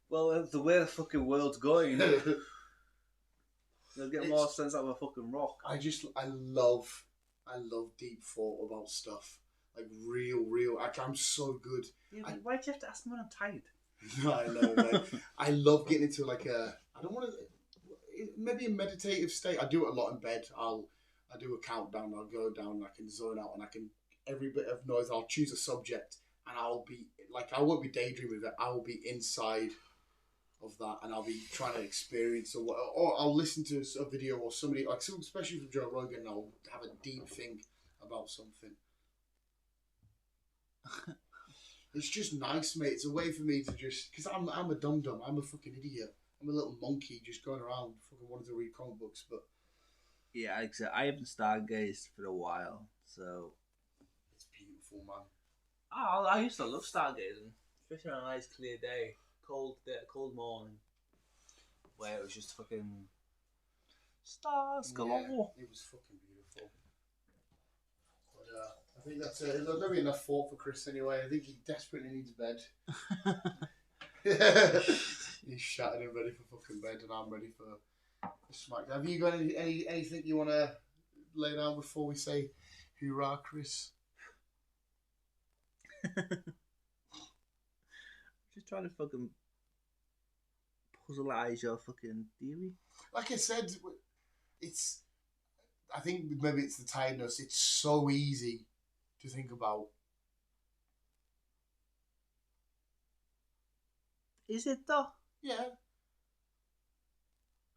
Well, the way the fucking world's going, they'll get more sense out of a fucking rock. I love deep thought about stuff. Like real. I'm so good. Yeah, why'd you have to ask me when I'm tired? I know, man. I love getting into like I don't want to, maybe a meditative state. I do it a lot in bed. I do a countdown. I'll go down. I can zone out, and I can every bit of noise. I'll choose a subject, and I'll be like, I won't be daydreaming with it. I will be inside of that, and I'll be trying to experience or I'll listen to a video or somebody like especially from Joe Rogan. And I'll have a deep think about something. It's just nice, mate. It's a way for me to just... Because I'm a dum-dum. I'm a fucking idiot. I'm a little monkey just going around fucking wanting to read comic books, but... Yeah, I haven't stargazed for a while, so... It's beautiful, man. Oh, I used to love stargazing. Especially on a nice clear day. Cold morning. Where it was just fucking... Stars galore. Yeah, it was fucking beautiful. But, I think that's it. There'll be enough thought for Chris anyway. I think he desperately needs bed. He's shattered and ready for fucking bed, and I'm ready for smack. Have you got anything you want to lay down before we say hoorah, Chris? Just trying to fucking puzzleize your fucking theory. Like I said, I think maybe it's the tiredness. It's so easy to think about. Is it though? Yeah.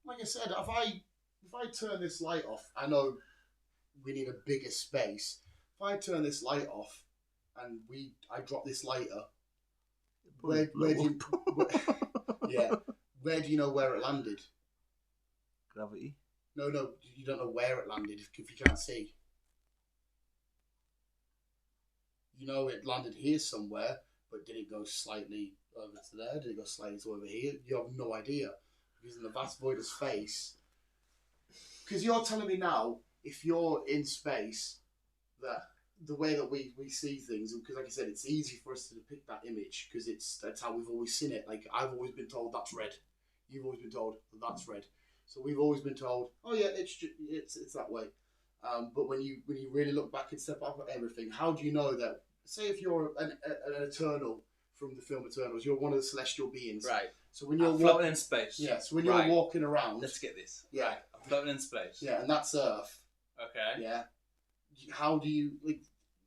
Like I said, if I turn this light off, I know we need a bigger space. If I turn this light off and I drop this lighter, where do you where do you know where it landed? Gravity. No, you don't know where it landed if you can't see. You know it landed here somewhere, but did it go slightly over to there? Did it go slightly to over here? You have no idea. Because in the vast void of space... Because you're telling me now, if you're in space, that the way that we see things, because like I said, it's easy for us to depict that image, because that's how we've always seen it. Like, I've always been told that's red. You've always been told that's red. So we've always been told, oh yeah, it's that way. But when you really look back and step up at everything, how do you know that? Say if you're an Eternal from the film Eternals, you're one of the celestial beings, right? So when you're floating in space, yeah. So when you're walking around, let's get this. Yeah, right. I'm floating in space. Yeah, and that's Earth. Okay. Yeah. How do you like?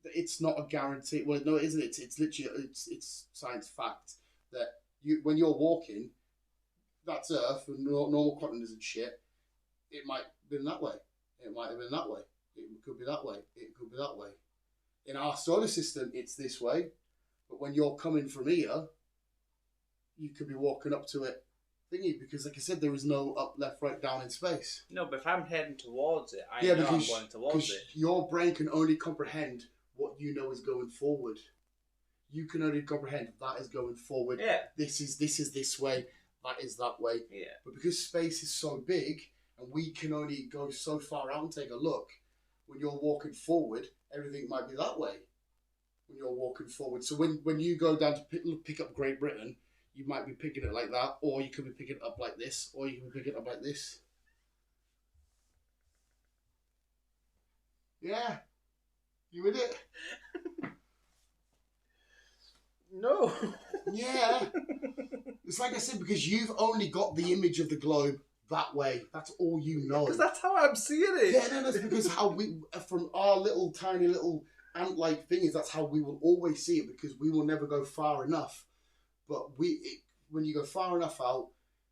It's not a guarantee. Well, no, it isn't. It's literally it's science fact that when you're walking, that's Earth and normal continents and shit. It might have been that way. It might have been that way. It could be that way. It could be that way. In our solar system, it's this way. But when you're coming from here, you could be walking up to it thingy, because like I said, there is no up, left, right, down in space. No, but if I'm heading towards it, I know I'm going towards it. Your brain can only comprehend what you know is going forward. You can only comprehend that is going forward. Yeah. This is this way. That is that way. Yeah. But because space is so big and we can only go so far out and take a look, when you're walking forward, everything might be that way. When you're walking forward, so when you go down to pick up Great Britain, you might be picking it like that, or you could be picking it up like this, or you can pick it up like this. Yeah, you with it? No. Yeah. It's like I said, because you've only got the image of the globe that way. That's all you know. Because that's how I'm seeing it. Yeah, no, that's because how we, from our little tiny little ant-like thing, is that's how we will always see it, because we will never go far enough. But when you go far enough out,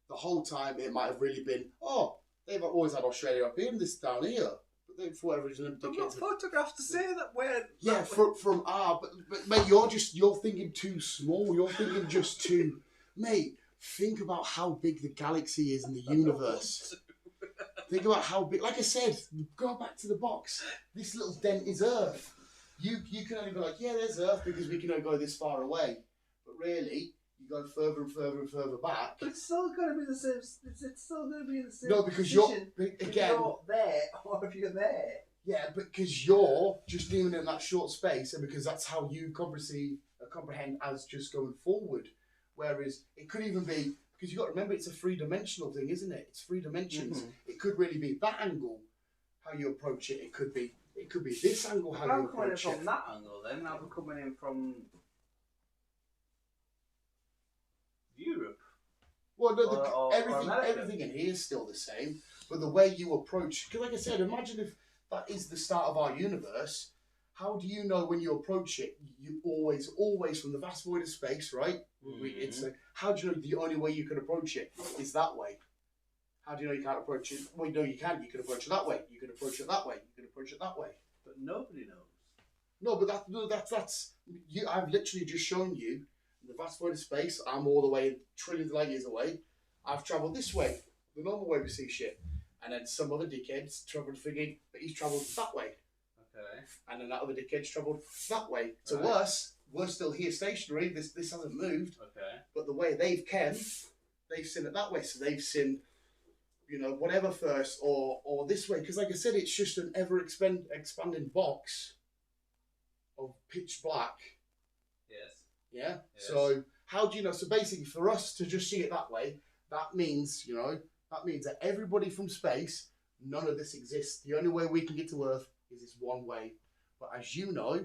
the whole time it might have really been, oh, they've always had Australia up here and this down here. But they, for whatever reason, I'm not photographed to say that where. Yeah, from but mate, you're thinking too small. You're thinking just too, mate. Think about how big the galaxy is in the universe. Think about how big. Like I said, go back to the box. This little dent is Earth. You can only be like, yeah, there's Earth because we can only go this far away. But really, you go further and further and further back. But it's still going to be the same. It's still going to be the same. No, because position if you're there or if you're there. Yeah, because you're just dealing in that short space, and because that's how you comprehend as just going forward. Whereas it could even be, because you've got to remember, it's a three-dimensional thing, isn't it? It's 3 dimensions. Mm-hmm. It could really be that angle, how you approach it. It could be this angle, how you approach it. I'm coming in from that angle, then I'm coming in from Europe. Well, no, everything in here is still the same, but the way you approach, because like I said, imagine if that is the start of our universe. How do you know when you approach it? You always from the vast void of space, right? Mm-hmm. It's like, how do you know the only way you can approach it is that way? How do you know you can't approach it? Well, no, you can. You can approach it that way. You can approach it that way. You can approach it that way. But nobody knows. No, but that's you. I've literally just shown you the vast void of space. I'm all the way trillions of light years away. I've travelled this way, the normal way we see shit, and then some other dickheads travelled thinking that he's travelled that way. Okay. And then that other dickhead's travelled that way. To us, we're still here stationary. This hasn't moved. Okay. But the way they've seen it that way. So they've seen, whatever first or this way. Because like I said, it's just an ever expanding box of pitch black. Yes. Yeah. Yes. So how do you know? So basically, for us to just see it that way, that means that everybody from space, none of this exists. The only way we can get to Earth is this one way. But as you know,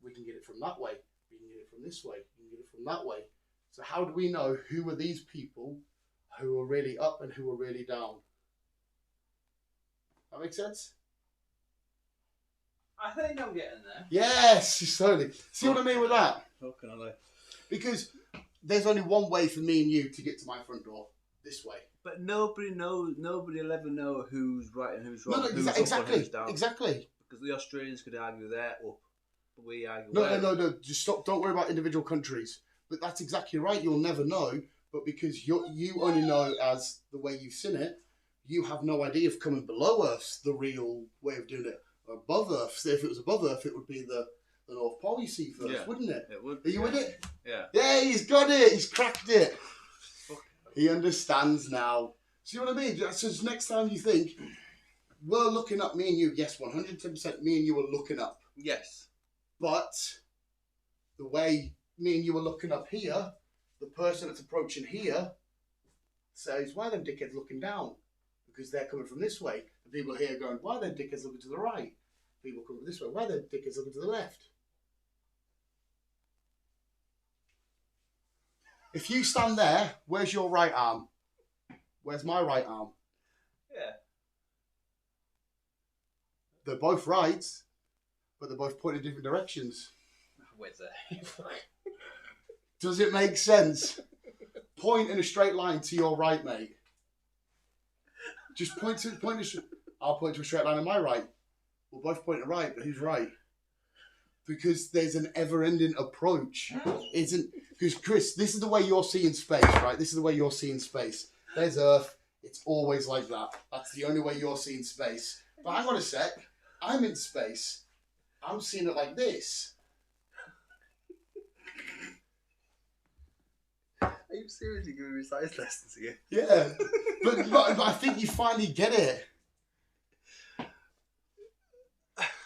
we can get it from that way. We can get it from this way. We can get it from that way. So how do we know who are these people who are really up and who are really down? That makes sense? I think I'm getting there. Yes, slowly. See what I mean with that? How can I know? Because there's only one way for me and you to get to my front door. This way. But nobody knows. Nobody will ever know who's right and who's wrong. No, who's exactly. Up and who's down. Exactly. Because the Australians could argue they're up, but we argue. No. Just stop. Don't worry about individual countries. But that's exactly right. You'll never know. But because you only know as the way you've seen it, you have no idea of coming below Earth's the real way of doing it. Above Earth. So if it was above Earth, it would be the North Pole you see first, wouldn't it? It would. Are you with it? Yeah. Yeah, he's got it. He's cracked it. He understands now. See what I mean? So next time you think, we're looking up, me and you, yes, 110% me and you are looking up. Yes. But the way me and you are looking up here, the person that's approaching here says, why are them dickheads looking down? Because they're coming from this way. The people here are going, why are them dickheads looking to the right? People coming this way, why are them dickheads looking to the left? If you stand there, where's your right arm? Where's my right arm? Yeah. They're both right, but they're both pointing in different directions. Where's that? Does it make sense? Point in a straight line to your right, mate. Just I'll point to a straight line on my right. We'll both point to right, but who's right? Because there's an ever-ending approach. Because Chris, this is the way you're seeing space, right? This is the way you're seeing space. there's Earth. It's always like that. That's the only way you're seeing space. But hang on a sec. I'm in space. I'm seeing it like this. Are you seriously giving me science lessons again? Yeah. but I think you finally get it.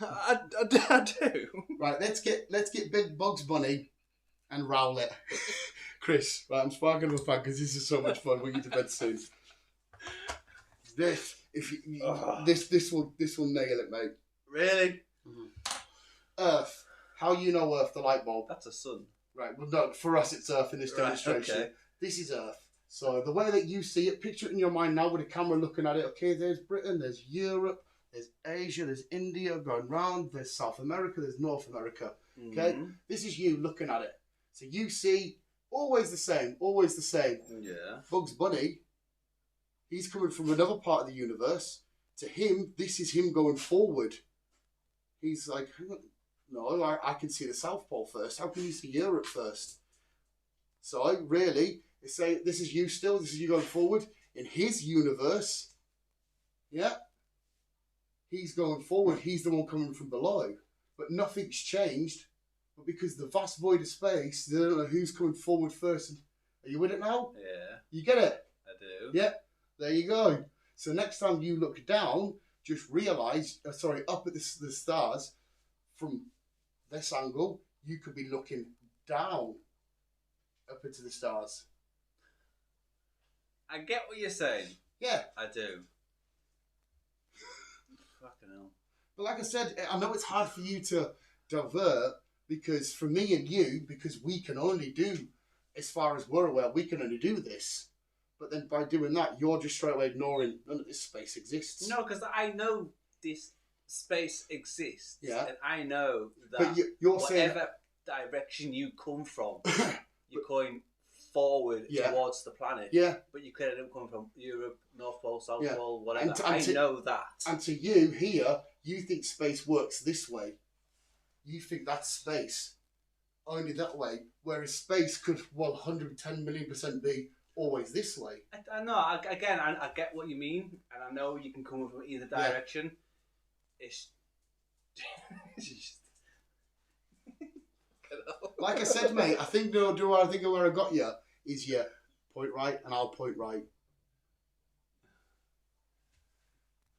I do. Right, let's get Big Bugs Bunny and Rowlet. Chris, right, I'm sparking up a fan because this is so much fun. We'll get to bed soon. This will nail it, mate. Really? Mm-hmm. Earth. How you know Earth? The light bulb. That's a sun. Right. Well, no. For us, it's Earth in this demonstration. Okay. This is Earth. So the way that you see it, picture it in your mind now with a camera looking at it. Okay, there's Britain, there's Europe, there's Asia, there's India going round, there's South America, there's North America. Okay, this is you looking at it. So you see always the same, always the same. Yeah. Bugs Bunny, he's coming from another part of the universe. To him, this is him going forward. He's like, no, I can see the South Pole first. How can you see Europe first? So really, they say this is you still. This is you going forward in his universe. Yeah, he's going forward. He's the one coming from below, but nothing's changed. But because the vast void of space, they don't know who's coming forward first. Are you with it now? Yeah. You get it? I do. Yeah. There you go. So next time you look down, just realise, up at the stars, from this angle, you could be looking down up into the stars. I get what you're saying. Yeah. I do. Fucking hell. But like I said, I know it's hard for you to divert because for me and you, because we can only do, as far as we're aware, we can only do this. But then by doing that, you're just straight away ignoring none of this space exists. No, because I know this space exists. Yeah. And I know that But you're saying... whatever direction you come from, you're going forward towards the planet. Yeah. But you could end up coming from Europe, North Pole, South Yeah. Pole, whatever. And I know that. And to you here, you think space works this way. You think that's space. Only that way. Whereas space could 110 million % be always this way. I know. I get what you mean. And I know you can come from either direction. It's just... Like I said, mate, I think where I got you is you point right and I'll point right.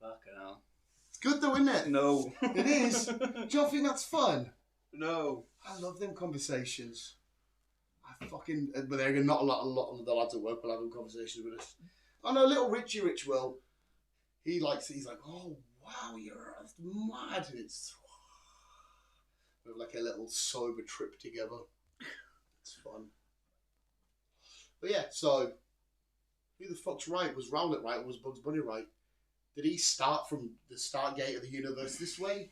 Fucking hell. It's good though, isn't it? No. It is. Do you not think that's fun? No. I love them conversations. But they're not a lot of the lads at work will have them conversations with us. I know little Richie Rich will. He likes it. He's like, oh wow, you're mad. And it's we have like a little sober trip together. It's fun. But yeah, so who the fuck's right? Was Rowlet right or was Bugs Bunny right? Did he start from the start gate of the universe this way?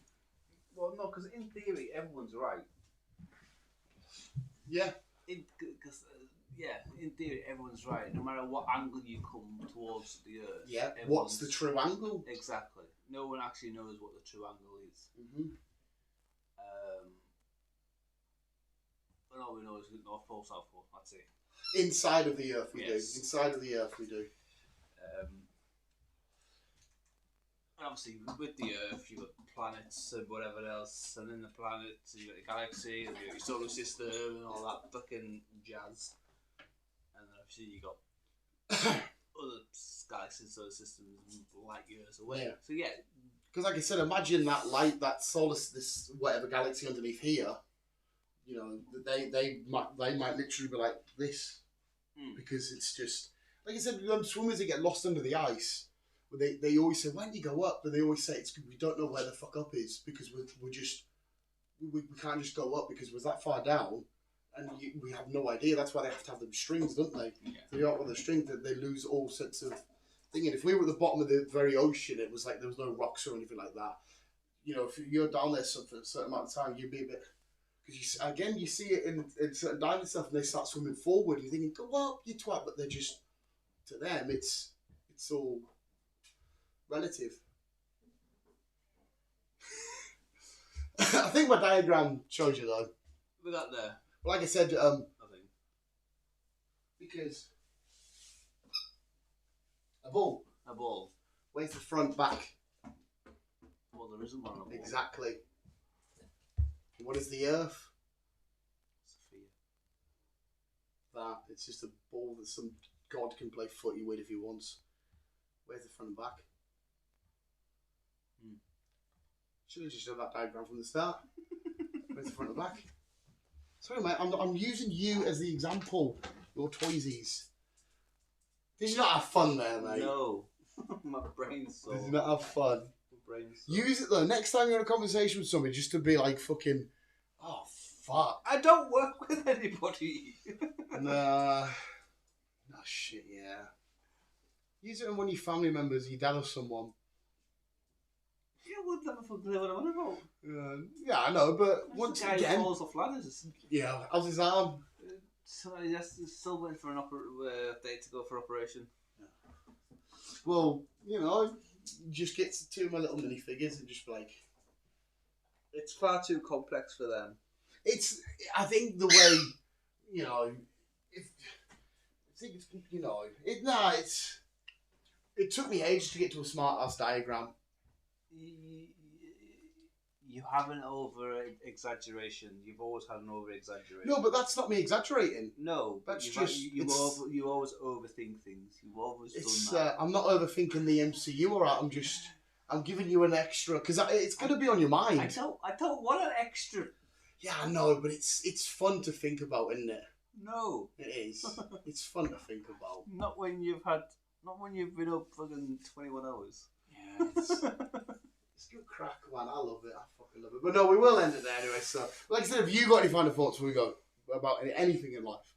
Well, no, because in theory, everyone's right. Yeah. In theory, everyone's right. No matter what angle you come towards the Earth. Yeah. What's the true angle? Exactly. No one actually knows what the true angle is. Mm-hmm. But all we know is North Pole, South Pole. That's it. Inside of the Earth, we do. Yes. Inside of the Earth, we do. And obviously, with the Earth, you've got planets and whatever else, and then the planets, you've got the galaxy, and you've got your solar system, and all that fucking jazz. And then obviously, you've got other galaxies, solar systems, light years away. Yeah. So, yeah. Because, like I said, imagine that light, that solar, this whatever galaxy underneath here. You know, they might literally be like this because it's just like I said. Swimmers that get lost under the ice, they always say, "Why don't you go up?" But they always say it's we don't know where the fuck up is because we can't just go up because we're that far down, and we have no idea. That's why they have to have them strings, don't they? Yeah. They don't have the strings that they lose all sense of thing. And if we were at the bottom of the very ocean, it was like there was no rocks or anything like that. You know, if you're down there for a certain amount of time, you'd be a bit. Because you see it in certain diving stuff, and they start swimming forward. You're thinking, "Go up, you twat!" But they're just to them, it's all relative. I think my diagram shows you though. We got there. Like I said, I think because A ball. A ball. Where's the front, back? Well, there isn't one on a ball. Exactly. What is the earth? Sophia. That. It's just a ball that some god can play footy with if he wants. Where's the front and back? Should have just done that diagram from the start. Where's the front and back? Sorry, mate. I'm using you as the example. Your toysies. Did you not have fun there, mate? No. My brain's so... Did you not have fun? My brain's so... Use it though. Next time you're in a conversation with somebody, just to be like fucking, oh fuck. I don't work with anybody. Nah. No shit. Yeah. Use it on one of your family members, your dad or someone. Yeah, wouldn't have a fucking clue what I'm on about. Yeah, I know, but That's once the guy again, who falls off ladders. yeah. How's his arm? Somebody that's still waiting for an date to go for operation. Well, you know, just get to two of my little minifigures and just be like, It's far too complex for them. it's. I think the way, you know, if I think it's, you know, it's. It took me ages to get to a smart ass diagram. You have an over exaggeration. You've always had an over exaggeration. No, but that's not me exaggerating. No, but That's you've just- you always overthink things. You've always It's. done that. I'm not overthinking the MCU. Alright, I'm giving you an extra because it's gonna be on your mind. I don't want an extra. Yeah, I know, but it's fun to think about, isn't it? No, It is. It's fun to think about. not when you've been up fucking 21 hours. Yeah, it's good crack, man. I love it. I fucking love it. But no, we will end it there anyway. So, like I said, have you got any final thoughts before we go about anything in life?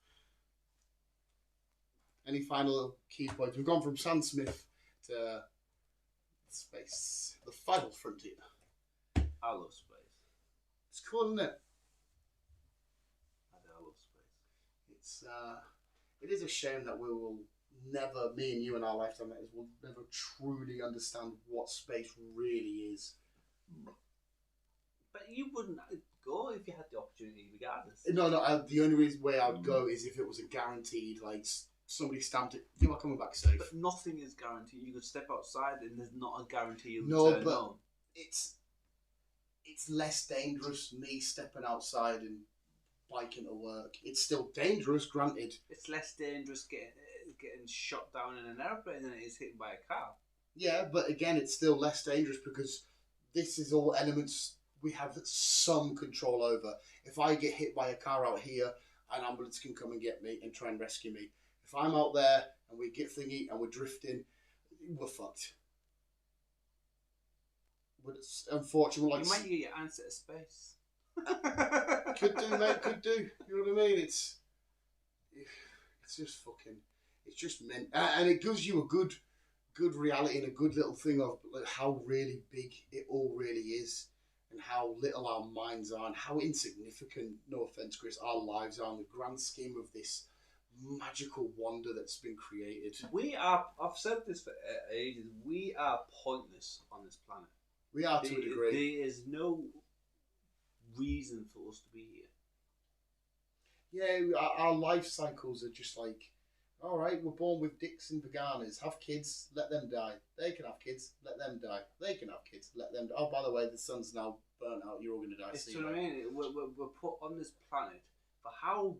Any final key points? We've gone from Sam Smith to space, the final frontier. I love space. It's cool, isn't it? I love space. It is a shame that we will never, me and you in our lifetime, will never truly understand what space really is. But you wouldn't go if you had the opportunity, regardless. No, the only way I would go is if it was a guaranteed, like, somebody stamped it, you are coming back safe. But nothing is guaranteed. You could step outside and there's not a guarantee you'll No, return but- home. It's less dangerous me stepping outside and biking to work. It's still dangerous, granted. It's less dangerous getting shot down in an airplane than it is hitting by a car. Yeah, but again, it's still less dangerous because this is all elements we have some control over. If I get hit by a car out here, an ambulance can come and get me and try and rescue me. If I'm out there and we get thingy and we're drifting, we're fucked. But it's unfortunate. Like, You might get your answer to space. could do, mate. Could do. You know what I mean? It's just fucking. It's just meant, and it gives you a good reality and a good little thing of like, how really big it all really is, and how little our minds are, and how insignificant. No offense, Chris, our lives are in the grand scheme of this magical wonder that's been created. I've said this for ages, we are pointless on this planet. We are to a degree. There is no reason for us to be here. Yeah, our life cycles are just like, all right, we're born with dicks and vaginas. Have kids, let them die. They can have kids, let them die. They can have kids, let them die. Oh, by the way, the sun's now burnt out. You're all going to die. It's See what you I mean. We're put on this planet for how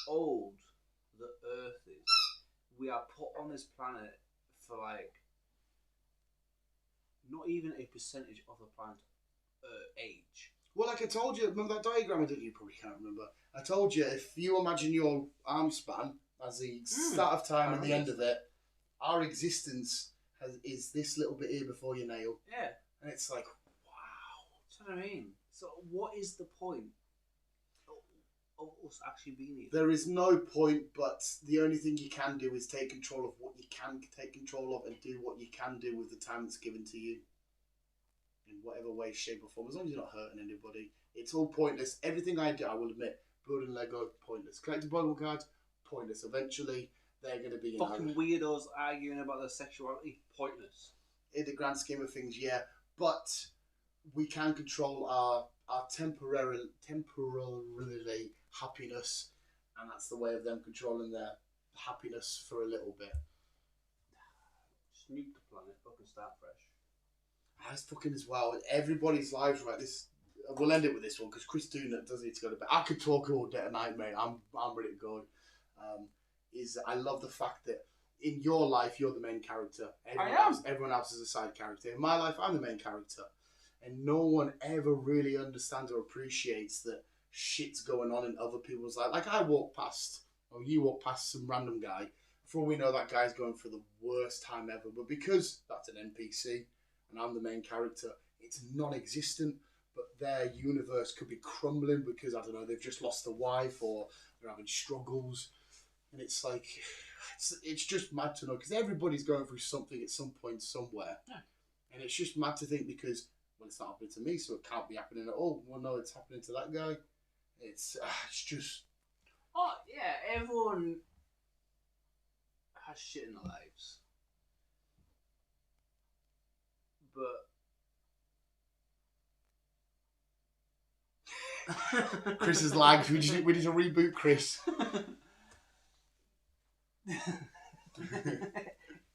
old the Earth is. We are put on this planet for like not even a percentage of the planet age. Well, like I told you, remember that diagram? I didn't. You probably can't remember. I told you, if you imagine your arm span as the start of time and the end of it, our existence is this little bit here before your nail. Yeah. And it's like, wow. That's what I mean. So what is the point of us actually being here? There is no point, but the only thing you can do is take control of what you can take control of and do what you can do with the time that's given to you. In whatever way, shape or form, as long as you're not hurting anybody. It's all pointless. Everything I do, I will admit, building Lego, pointless. Collecting Pokemon cards, pointless. Eventually, they're going to be Fucking weirdos arguing about their sexuality, pointless. in the grand scheme of things, yeah. But we can control our temporary happiness, and that's the way of them controlling their happiness for a little bit. Just nuke the planet, fucking start fresh. That's fucking as well. Everybody's lives right. This we'll end it with this one because Chris Dooner does need to go to bed. I could talk all day tonight, mate. I'm ready to go. I love the fact that in your life you're the main character. Everyone else is a side character. In my life, I'm the main character, and no one ever really understands or appreciates that shit's going on in other people's life. Like I walk past, or you walk past some random guy. For all we know, that guy's going through the worst time ever. But because that's an NPC and I'm the main character, it's non-existent. But their universe could be crumbling because, I don't know, they've just lost a wife or they're having struggles. And it's like, it's just mad to know because everybody's going through something at some point somewhere. Yeah. And it's just mad to think because, well, it's not happening to me, so it can't be happening at all. Well, no, it's happening to that guy. It's just... Oh, yeah, everyone has shit in their lives. But... Chris is lagged. We need to reboot Chris.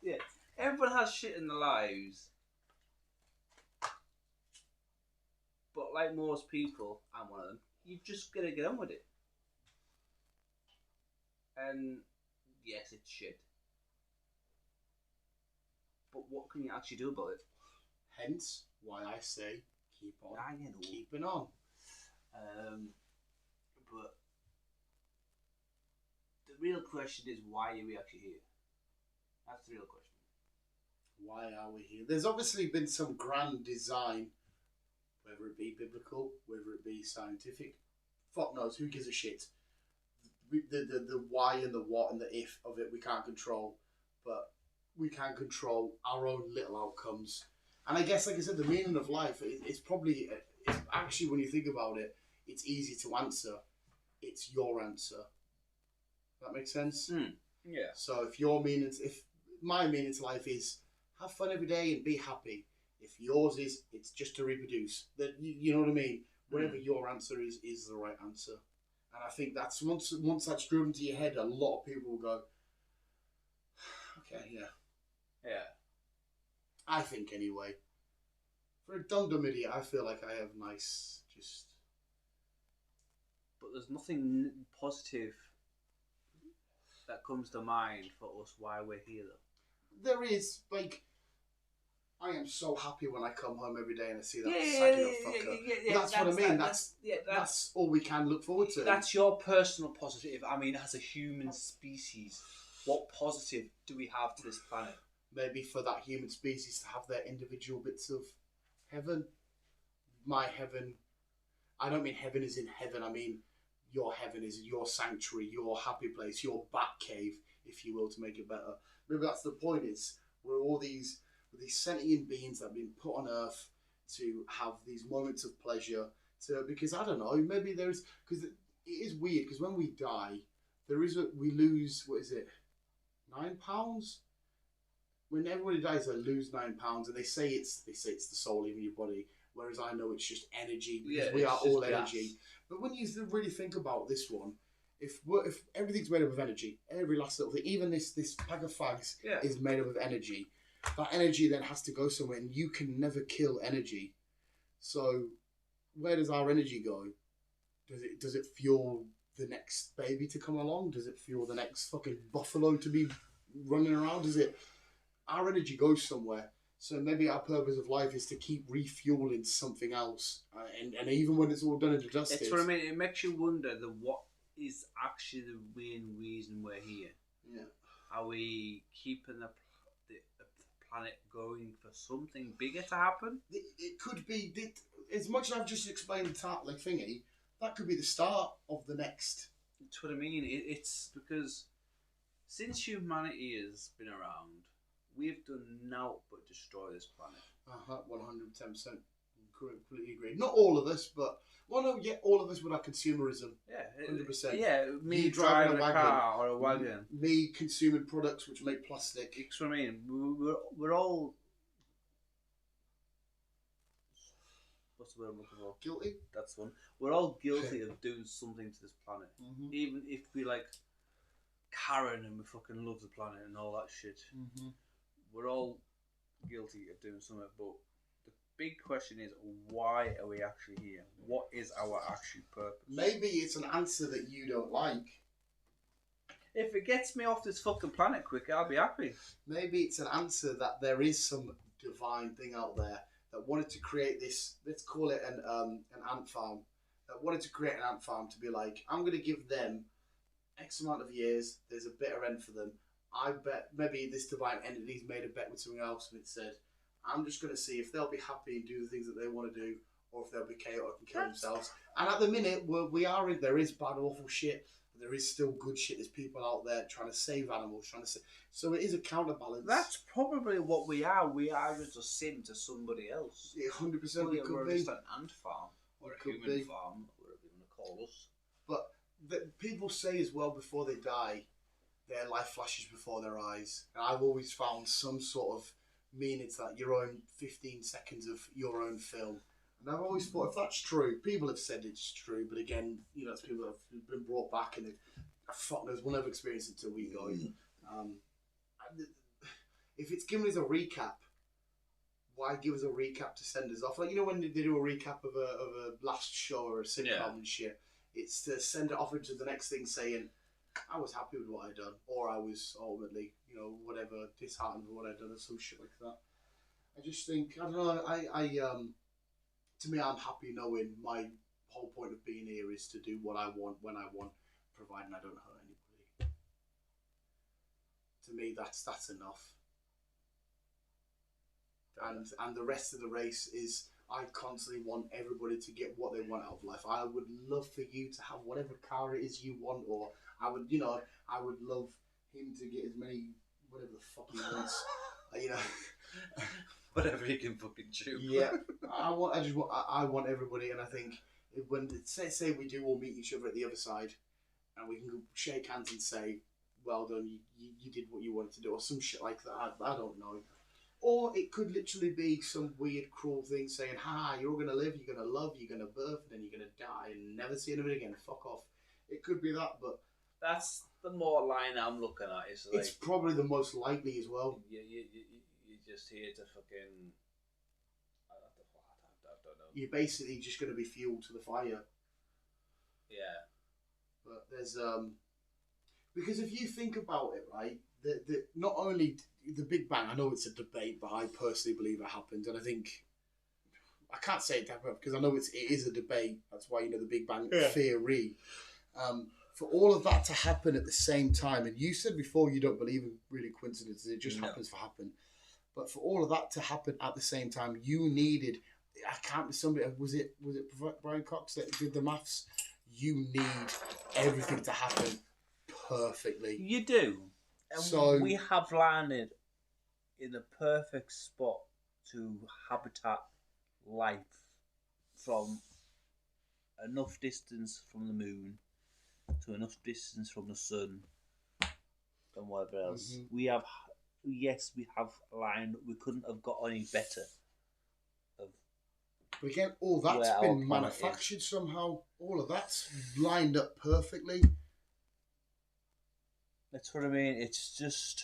Yeah, everyone has shit in their lives. But like most people, I'm one of them, you've just got to get on with it. And yes, it's shit. But what can you actually do about it? Hence why I say keep on keeping on. But the real question is, why are we actually here? That's the real question. Why are we here? There's obviously been some grand design, whether it be biblical, whether it be scientific. Fuck knows, who gives a shit? The why and the what and the if of it we can't control, but we can control our own little outcomes. And I guess, like I said, the meaning of life, it's probably, it's actually, when you think about it, it's easy to answer. It's your answer. That makes sense? Yeah. So if my meaning to life is have fun every day and be happy. If yours is, it's just to reproduce. That you know what I mean? Whatever your answer is the right answer. And I think that's once that's driven to your head, a lot of people will go, okay, yeah. Yeah. I think anyway. For a dumb idiot, I feel like I have nice, just... But there's nothing positive that comes to mind for us why we're here, though. There is, like... I am so happy when I come home every day and I see that sagging up fucker. Yeah, that's what I mean. That's all we can look forward to. That's your personal positive. I mean, as a human species, what positive do we have to this planet? Maybe for that human species to have their individual bits of heaven. My heaven. I don't mean heaven is in heaven. I mean your heaven is your sanctuary, your happy place, your bat cave, if you will, to make it better. Maybe that's the point. Is we're all these sentient beings that have been put on Earth to have these moments of pleasure. Because I don't know, maybe there's, because it is weird. Because when we die, we lose, what is it, £9? When everybody dies, they lose £9, and they say it's the soul leaving your body. Whereas I know it's just energy, because we are all energy. Gas. But when you really think about this one, if everything's made up of energy, every last little thing, even this pack of fags is made up of energy. That energy then has to go somewhere, and you can never kill energy. So, where does our energy go? Does it fuel the next baby to come along? Does it fuel the next fucking buffalo to be running around? Our energy goes somewhere. So maybe our purpose of life is to keep refueling something else, and even when it's all done and dusted. That's what I mean. It makes you wonder what is actually the main reason we're here. Yeah. Are we keeping the planet going for something bigger to happen? It could be, as much as I've just explained the tartlet thingy, that could be the start of the next. That's what I mean. It's because since humanity has been around, we've done naught but destroy this planet. 110%. Completely agree. Not all of us, but all of us with our consumerism. Yeah, 100%. Yeah, me driving a car or a wagon. Me consuming products which make plastic. That's what I mean. We're all. What's the word I'm looking for? Guilty. That's one. We're all guilty of doing something to this planet, even if we like Karen and we fucking love the planet and all that shit. we're all guilty of doing something, but the big question is, why are we actually here? What is our actual purpose? Maybe it's an answer that you don't like. If it gets me off this fucking planet quicker, I'll be happy. Maybe it's an answer that there is some divine thing out there that wanted to create this. Let's call it an ant farm. That wanted to create an ant farm to be like, I'm going to give them X amount of years. There's a bitter end for them. I bet maybe this divine entity's made a bet with something else, and it said, I'm just going to see if they'll be happy and do the things that they want to do, or if they'll be chaotic and kill themselves. And at the minute, there is bad, awful shit. There is still good shit. There's people out there trying to save animals, so it is a counterbalance. That's probably what we are. We are just a sin to somebody else. 100% it could we're be. just an ant farm or a human farm, whatever you want to call us. But people say as well before they die, their life flashes before their eyes. And I've always found some sort of meaning to that. Your own 15 seconds of your own film. And I've always thought, if that's true, people have said it's true, but again, it's people that have been brought back and fuck knows, we'll never experience it until we go. If it's given us a recap, why give us a recap to send us off? Like, when they do a recap of a last show or a sitcom and shit, it's to send it off into the next thing saying, I was happy with what I'd done, or I was ultimately, whatever, disheartened with what I'd done, or some shit like that. I just think, I don't know, to me, I'm happy knowing my whole point of being here is to do what I want when I want, providing I don't hurt anybody. To me, that's enough. And the rest of the race is, I constantly want everybody to get what they want out of life. I would love for you to have whatever car it is you want, or I would love him to get as many, whatever the fuck he wants, Whatever he can fucking chew. Yeah, I want everybody, and I think when say we do all meet each other at the other side, and we can go shake hands and say, "Well done, you did what you wanted to do," or some shit like that. I don't know. Or it could literally be some weird, cruel thing saying, "Ha, you're gonna live, you're gonna love, you're gonna birth, and then you're gonna die and never see anybody again. Fuck off." It could be that, but that's the more line I'm looking at. It's probably the most likely as well. You're just here to fucking. I don't know. You're basically just going to be fuel to the fire. Yeah. But there's because if you think about it, right, the not only the Big Bang, I know it's a debate, but I personally believe it happened, and I think I can't say it because I know it is a debate. That's why the Big Bang theory. For all of that to happen at the same time, and you said before you don't believe in really coincidences; it just happens to happen. But for all of that to happen at the same time, you needed. I can't be somebody. Was it Brian Cox that did the maths? You need everything to happen perfectly. You do. And so we have landed in the perfect spot to habitat life from enough distance from the moon to enough distance from the sun and whatever else. Mm-hmm. We have lined. We couldn't have got any better. But again, all that's been manufactured somehow. All of that's lined up perfectly. That's what I mean. It's just.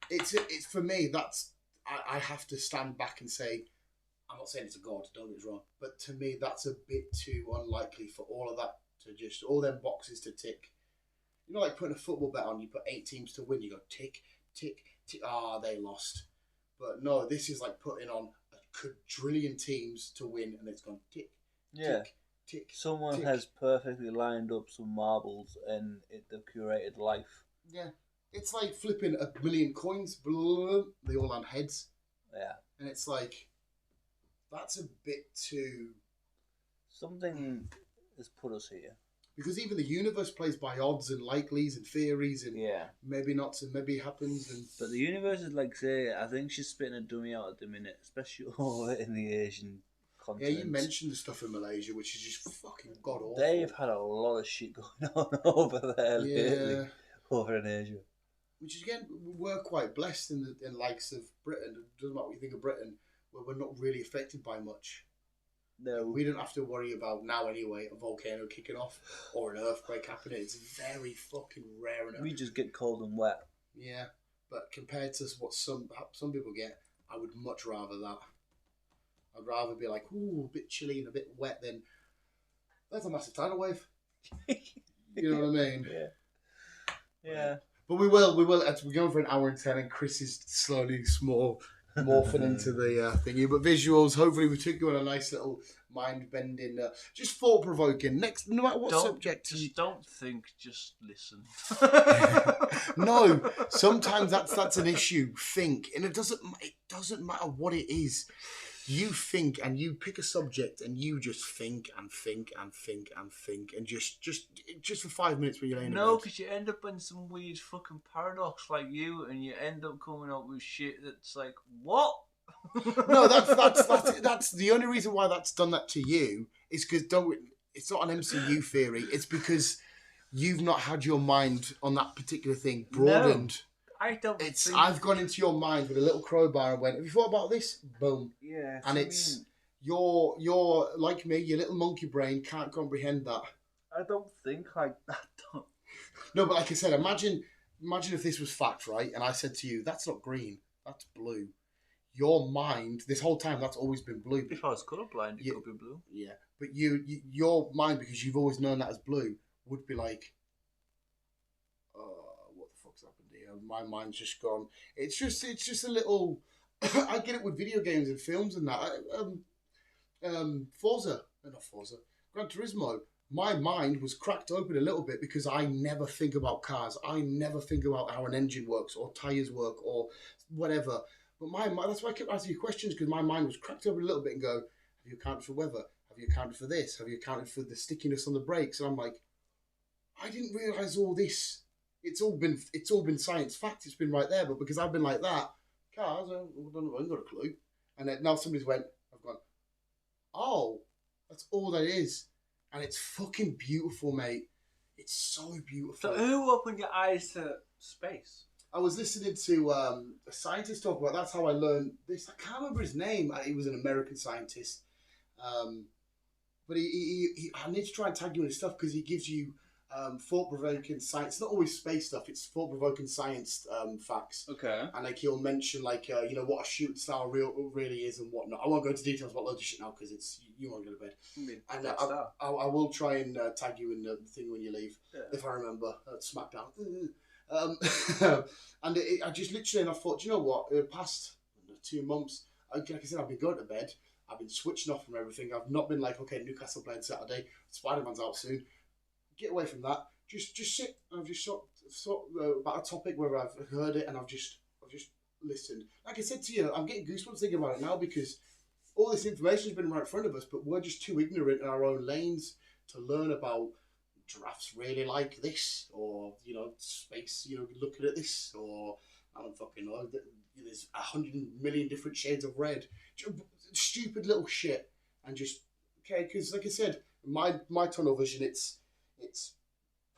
It's for me. That's I have to stand back and say, I'm not saying it's a god. Don't get me wrong, but to me, that's a bit too unlikely for all of that to just all them boxes to tick. Like putting a football bet on. You put 8 teams to win. You go tick, tick, tick. They lost. But no, this is like putting on a quadrillion teams to win, and it's gone tick, tick, tick. Someone tick. has perfectly lined up some marbles, and they've curated life. Yeah, it's like flipping a million coins. Blah, they all land heads. Yeah, and it's like that's a bit too. Something has put us here. Because even the universe plays by odds and likelies and theories and maybe not and maybe happens. But the universe is like, say, I think she's spitting a dummy out at the minute, especially over in the Asian continent. Yeah, you mentioned the stuff in Malaysia, which is just fucking god awful. They've had a lot of shit going on over there lately, over in Asia. Which is, again, we're quite blessed in the likes of Britain. It doesn't matter what you think of Britain, where we're not really affected by much. No. We don't have to worry about, now anyway, a volcano kicking off or an earthquake happening. It's very fucking rare. We just get cold and wet. Yeah. But compared to what some people get, I would much rather that. I'd rather be like, ooh, a bit chilly and a bit wet than that's a massive tidal wave. You know what I mean? Yeah. Yeah. But we will. As we're going for an hour and 10, and Chris is slowly morphing into the thingy. But visuals, hopefully, we took you on a nice little mind-bending, just thought-provoking. Next, no matter what subject. Just don't think, just listen. No, sometimes that's an issue. Think, and it doesn't matter what it is. You think and you pick a subject and you just think and think and think and think and just for 5 minutes when you're laying in No, bed. because you end up in some weird fucking paradox like you, and you end up coming up with shit that's like, what? No, that's the only reason why that's done that to you is because it's not an MCU theory. It's because you've not had your mind on that particular thing broadened. No. I don't. I've gone into your mind with a little crowbar and went, have you thought about this? Boom. Yeah. And you're like me, your little monkey brain can't comprehend that. I don't think like that. No, but like I said, imagine if this was fact, right? And I said to you, that's not green, that's blue. Your mind, this whole time, that's always been blue. If I was colourblind, it could be blue. Yeah, but your mind, because you've always known that as blue, would be like, what the fuck's happened here? My mind's just gone. It's just a little. I get it with video games and films and that. Not Forza, Gran Turismo. My mind was cracked open a little bit because I never think about cars. I never think about how an engine works or tires work or whatever. But my mind, that's why I kept asking you questions, because my mind was cracked open a little bit and go, have you accounted for weather? Have you accounted for this? Have you accounted for the stickiness on the brakes? And I'm like, I didn't realise all this. It's all been science fact. It's been right there. But because I've been like that, cars, I haven't got a clue. And then now somebody's I've gone, oh, that's all that is. And it's fucking beautiful, mate. It's so beautiful. So who opened your eyes to space? I was listening to a scientist talk about. That's how I learned this. I can't remember his name. He was an American scientist, but he I need to try and tag you in his stuff because he gives you thought-provoking science. It's not always space stuff. It's thought-provoking science facts. Okay. And like he'll mention like what a shooting star really is and whatnot. I won't go into details about loads of shit now because it's you won't go to bed. And I will try and tag you in the thing when you leave if I remember. Smackdown. And I just literally, and I thought, you know what? The past 2 months, like I said, I've been going to bed. I've been switching off from everything. I've not been like, okay, Newcastle playing Saturday. Spider-Man's out soon. Get away from that. Just sit. I've just thought about a topic where I've heard it, and I've just listened. Like I said to you, I'm getting goosebumps thinking about it now because all this information's been right in front of us, but we're just too ignorant in our own lanes to learn about. Giraffes really like this, or space. Looking at this, or I don't fucking know. There's 100 million different shades of red. Stupid little shit, and just okay. Because like I said, my tunnel vision, it's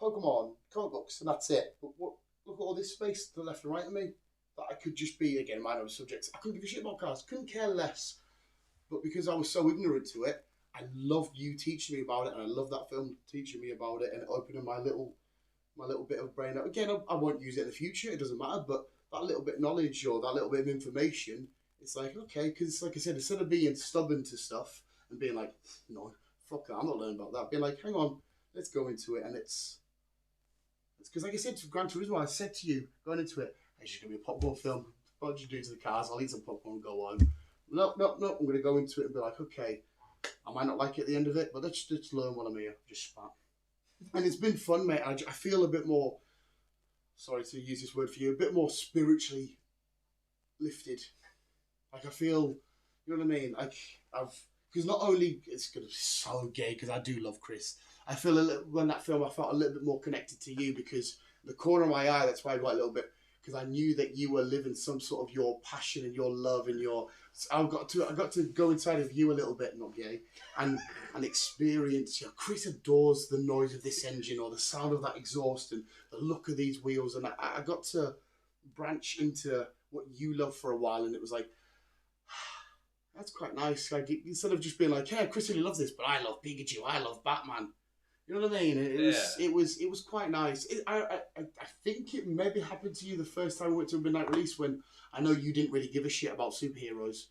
Pokemon, comic books, and that's it. But look at all this space to the left and right of me. That I could just be again minor subjects. I couldn't give a shit about cars. Couldn't care less. But because I was so ignorant to it. I loved you teaching me about it, and I love that film teaching me about it and opening my little bit of brain up. Again, I won't use it in the future. It doesn't matter, but that little bit of knowledge or that little bit of information, it's like okay, because like I said, instead of being stubborn to stuff and being like, no, fuck that, I'm not learning about that. Being like, hang on, let's go into it, and it's because like I said to Gran Turismo, I said to you going into it, hey, it's just gonna be a popcorn film. What did you do to the cars? I'll eat some popcorn and go home. No, I'm gonna go into it and be like, okay. I might not like it at the end of it, but let's learn while I'm here. Just spat. And it's been fun, mate. I feel a bit more, sorry to use this word for you, a bit more spiritually lifted. Like I feel, you know what I mean? Like because not only, it's going to be so gay because I do love Chris. I feel when that film, I felt a little bit more connected to you because the corner of my eye, that's why I got a little bit, because I knew that you were living some sort of your passion and your love and your. I got to go inside of you a little bit, not gay, and experience. Chris adores the noise of this engine or the sound of that exhaust and the look of these wheels, and I got to branch into what you love for a while, and it was like that's quite nice. Like instead of just being like, "Yeah, Chris really loves this," but I love Pikachu, I love Batman. You know what I mean? It was quite nice. I think it maybe happened to you the first time we went to a midnight release when I know you didn't really give a shit about superheroes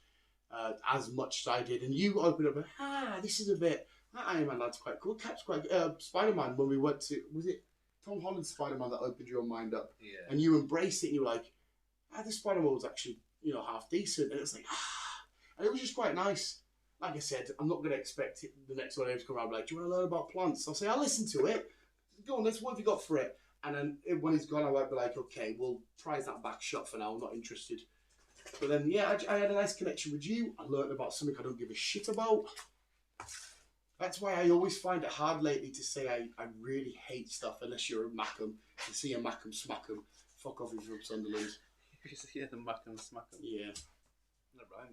as much as I did, and you opened up this is a bit Iron Man, that's quite cool. Cap's quite Spider-Man when we went to, was it Tom Holland's Spider-Man that opened your mind up? Yeah. And you embraced it and you were like, this Spider-Man was actually, half decent. And it's like, and it was just quite nice. Like I said, I'm not going to expect the next one to come around and be like, do you want to learn about plants? I'll say, I'll listen to it. Go on, what have you got for it? And then when he's gone, I won't be like, okay, well, try that back shot for now. I'm not interested. But then, yeah, I had a nice connection with you. I learned about something I don't give a shit about. That's why I always find it hard lately to say I really hate stuff unless you're a Mackham. You see a Mackham, smack 'em. Fuck off if you're from Sunderland. You see the Mackham, smack 'em. Yeah. Not right.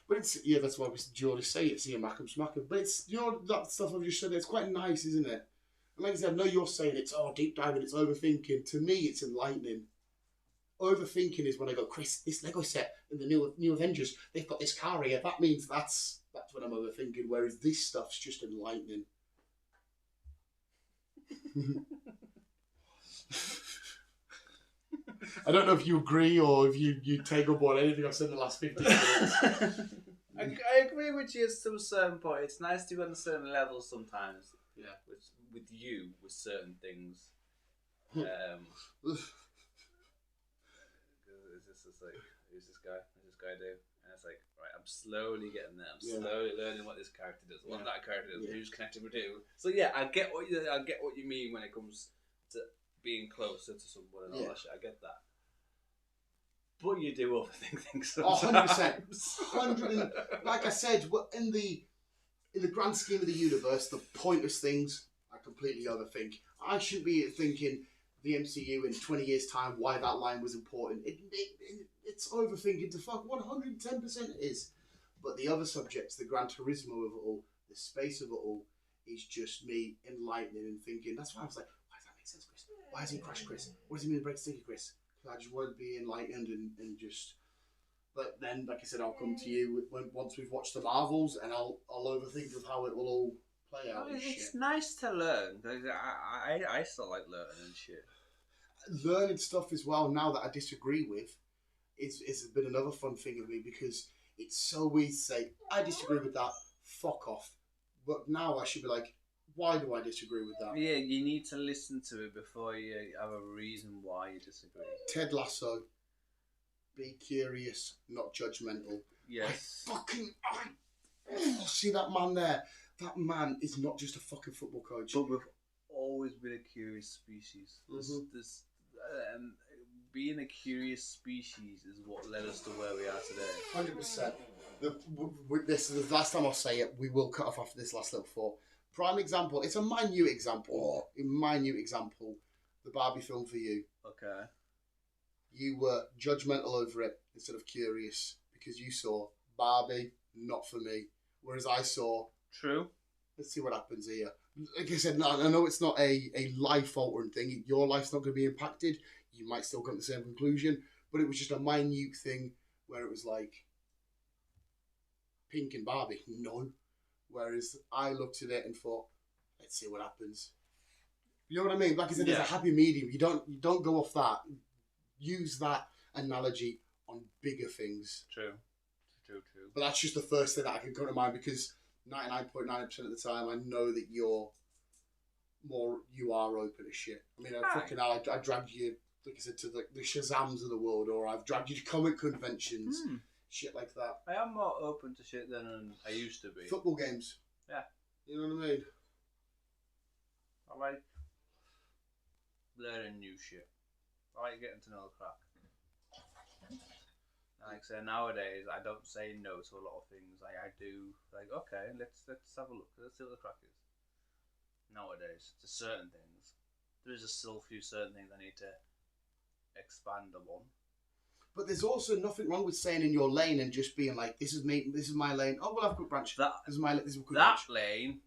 But it's, that's why we always say it, see a Mackham, smack 'em. But it's, that stuff I've just said, it's quite nice, isn't it? And like I said, I know you're saying it's, deep diving, it's overthinking. To me, it's enlightening. Overthinking is when I go, Chris, this Lego set in the new Avengers, they've got this car here. That means that's when I'm overthinking. Whereas this stuff's just enlightening. I don't know if you agree or if you take up on anything I've said in the last 15 minutes. I agree with you to a certain point. It's nice to go on a certain level sometimes. Yeah. With you, with certain things. It's like, who's this guy? Who's this guy do? And it's like, right, I'm slowly getting there. I'm slowly learning what this character does, what that character does, who's connected with who. So yeah, I get what you mean when it comes to being closer to someone and all that shit. I get that. But you do overthink things sometimes. 100%. Like I said, in the grand scheme of the universe, the pointless things I completely overthink. I shouldn't be thinking the MCU in 20 years' time, why that line was important. It's overthinking to fuck. 110% it is. But the other subjects, the Gran Turismo of it all, the space of it all, is just me enlightening and thinking. That's why I was like, why does that make sense, Chris? Why has he crashed, Chris? What does he mean to break sticky, Chris? Because I just want to be enlightened and just... But then, like I said, I'll come to you once we've watched the Marvels, and I'll overthink of how it will all play out. It's nice to learn. I still like learning and shit. Learning stuff as well now that I disagree with it's been another fun thing of me, because it's so easy to say I disagree with that, fuck off. But now I should be like, why do I disagree with that? Yeah, you need to listen to it before you have a reason why you disagree. Ted Lasso, be curious, not judgmental. Yes. See that man there? That man is not just a fucking football coach. But we've always been a curious species. Being a curious species is what led us to where we are today. 100%. This is the last time I'll say it. We will cut off after this last little thought. Prime example. It's a minute example. The Barbie film for you. Okay. You were judgmental over it instead of curious, because you saw Barbie, not for me. Whereas I saw... True. Let's see what happens here. Like I said, I know it's not a life-altering thing. Your life's not going to be impacted. You might still come to the same conclusion. But it was just a minute thing where it was like, Pink and Barbie, no. Whereas I looked at it and thought, let's see what happens. You know what I mean? Like I said, there's a happy medium. You don't go off that. Use that analogy on bigger things. True. But that's just the first thing that I can come to mind, because 99.9% of the time I know that you are open as shit. I mean, I dragged you, like I said, to the Shazams of the world, or I've dragged you to comic conventions, shit like that. I am more open to shit than I used to be. Football games. Yeah. You know what I mean? I like learning new shit. I like getting to know the crack. Like I say, nowadays I don't say no to a lot of things. I do like, okay, let's have a look. Let's see what the crack is. Nowadays, to certain things, there is still a few certain things I need to expand upon. But there's also nothing wrong with staying in your lane and just being like, this is me, this is my lane. Oh, we'll have a quick branch. This is my quick branch. That lane,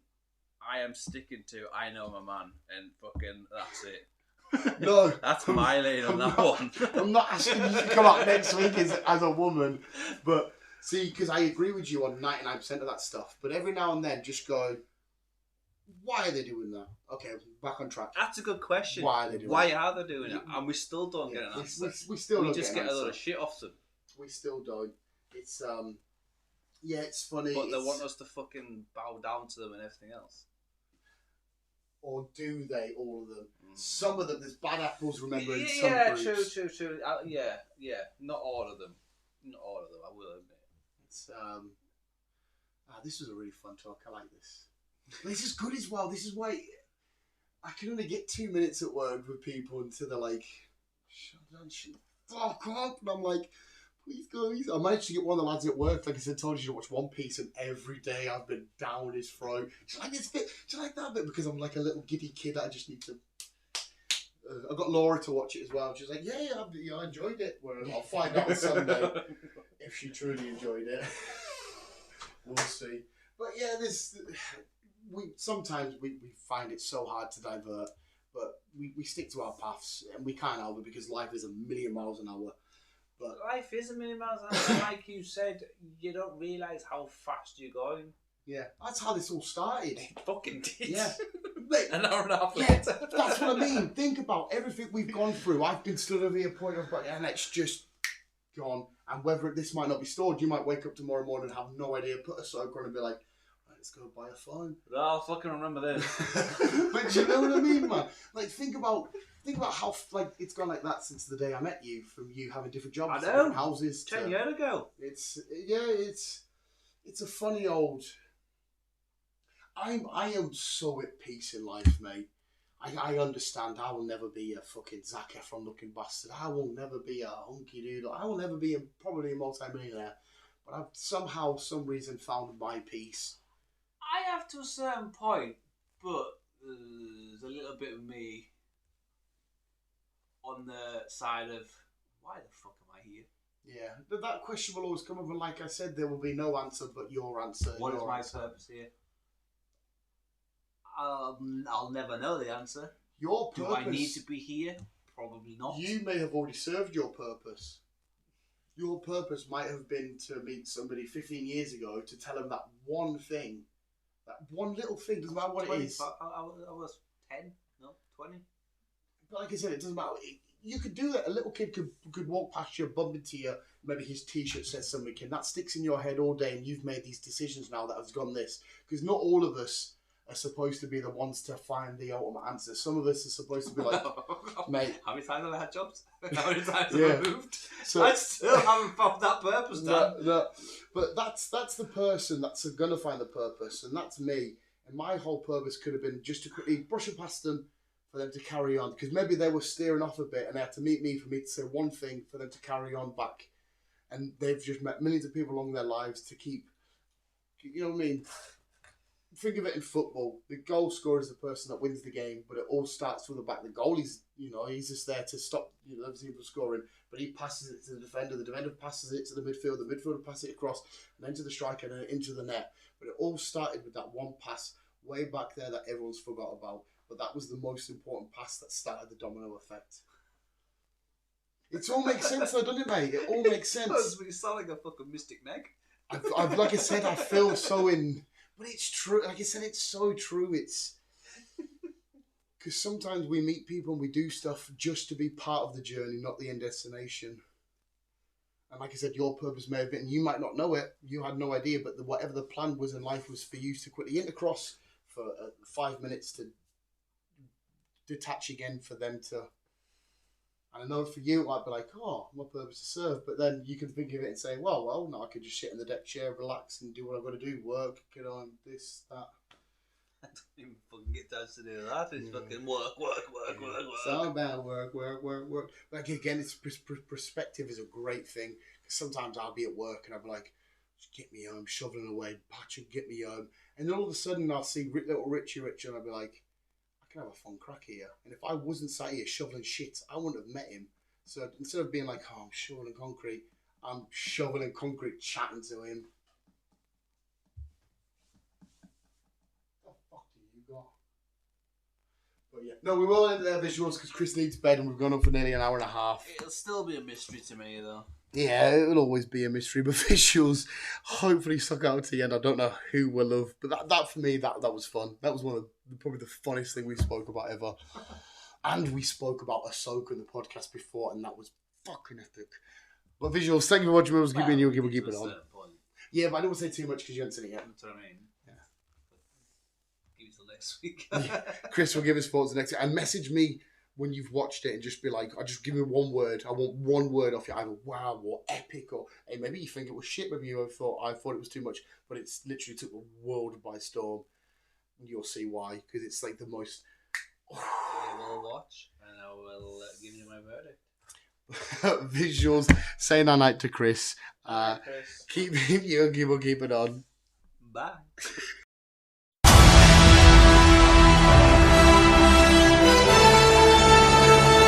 I am sticking to. I know my man, and fucking that's it. No, that's my lane on that one. I'm not asking you to come out next week as a woman, but see, because I agree with you on 99% of that stuff. But every now and then, just go, Why are they doing that? Okay, back on track. That's a good question. Why are they doing Why it? are they doing it? And we still don't get an answer. We still don't just get an a lot answer. of shit off them. We still don't. It's yeah, it's funny. But they want us to fucking bow down to them and everything else. Or do they? All of them. Some of them. There's bad apples. Remember, in some yeah, groups. true. Yeah. Not all of them. Not all of them. I will admit. It's this was a really fun talk. I like this. This is good as well. This is why I can only get 2 minutes at work with people until they're like, shut fuck up. And I'm like, please guys. I managed to get one of the lads at work, like I said, told you to watch One Piece, and every day I've been down his throat. Do you like this bit? Do you like that bit? Because I'm like a little giddy kid that I just need to... I got Laura to watch it as well. She's like, yeah, I enjoyed it. Well, I'll find out on Sunday if she truly enjoyed it. We'll see. But yeah, sometimes we find it so hard to divert, but we stick to our paths, and we can't help it because life is a million miles an hour. But life is a million miles an hour. Like you said, you don't realise how fast you're going. Yeah, that's how this all started. It fucking did. Yeah. Mate, an hour and a half yeah, later. That's what I mean. Think about everything we've gone through. I've been stood over here pointing up, and it's just gone. And whether this might not be stored, you might wake up tomorrow morning and have no idea, put a soaker on and be like, right, let's go buy a phone. I'll fucking remember this. But you know what I mean, man? Like, think about how like it's gone like that since the day I met you, from you having different jobs, I know. different houses. 10 years ago. It's a funny old... I am so at peace in life, mate. I understand I will never be a fucking Zac Efron looking bastard. I will never be a hunky dude. I will never be probably a multi-millionaire. But I've somehow, some reason, found my peace. I have to a certain point, but there's a little bit of me on the side of, why the fuck am I here? Yeah, but that question will always come up, and like I said, there will be no answer but your answer. What is my purpose here? I'll never know the answer. Your purpose. Do I need to be here? Probably not. You may have already served your purpose. Your purpose might have been to meet somebody 15 years ago to tell them that one thing. That one little thing, doesn't matter what 20, it is. I was 10, no, 20. But like I said, it doesn't matter. You could do that. A little kid could walk past you, bump into you, maybe his t-shirt says something, and that sticks in your head all day, and you've made these decisions now that has gone this. Because not all of us are supposed to be the ones to find the ultimate answer. Some of us are supposed to be like, mate. How many times have I had jobs? How many times have I moved? So, I still haven't found that purpose, Dan. No. But that's the person that's going to find the purpose, and that's me. And my whole purpose could have been just to quickly brush it past them, for them to carry on. Because maybe they were steering off a bit, and they had to meet me for me to say one thing for them to carry on back. And they've just met millions of people along their lives to keep, you know what I mean? Think of it in football. The goal scorer is the person that wins the game, but it all starts from the back. The goalie's, he's just there to stop other team from scoring, but he passes it to the defender passes it to the midfielder passes it across, and then to the striker, and then into the net. But it all started with that one pass way back there that everyone's forgot about, but that was the most important pass that started the domino effect. It all makes sense though, doesn't it, mate? It all makes sense. You sound like a fucking mystic neck. I've like I said, I feel so in... But it's true. Like I said, it's so true. It's because sometimes we meet people and we do stuff just to be part of the journey, not the end destination. And like I said, your purpose may have been, you might not know it, you had no idea, but whatever the plan was in life was for you to quickly intercross for 5 minutes to detach again for them to... And I know for you, it might be like, oh, my purpose to serve. But then you can think of it and say, well, no, I could just sit in the deck chair, relax, and do what I've got to do. Work, get on, this, that. I don't even fucking get time to do that. It's fucking work. It's all about work. Like, again, it's perspective is a great thing. Because sometimes I'll be at work and I'll be like, just get me home, shoveling away, Patrick, get me home. And then all of a sudden I'll see little Richie, and I'll be like, have a fun crack here. And if I wasn't sat here shoveling shit, I wouldn't have met him. So instead of being like, oh, I'm shoveling concrete, I'm shoveling concrete, chatting to him. What the fuck do you got? But yeah, no, we will end their visuals because Chris needs bed and we've gone on for nearly an hour and a half. It'll still be a mystery to me though. Yeah, it will always be a mystery, but visuals hopefully stuck out to the end. I don't know who will have, but that for me, that was fun. That was one of probably the funniest thing we spoke about ever. And we spoke about Ahsoka in the podcast before, and that was fucking epic. But visuals, thank you for watching. We'll keep it on. Yeah, but I don't want to say too much because you haven't seen it yet. That's what I mean. Yeah. Give it till next week. Yeah. Chris will give his thoughts next week. And message me when you've watched it and just be like, just give me one word. I want one word off you, either wow or epic, or hey, maybe you think it was shit. Maybe you thought I thought it was too much, but it's literally took the world by storm. And you'll see why, because it's like the most. I will watch and I will give you my verdict. Visuals, saying our night to Chris. Chris. Keep it on. Bye.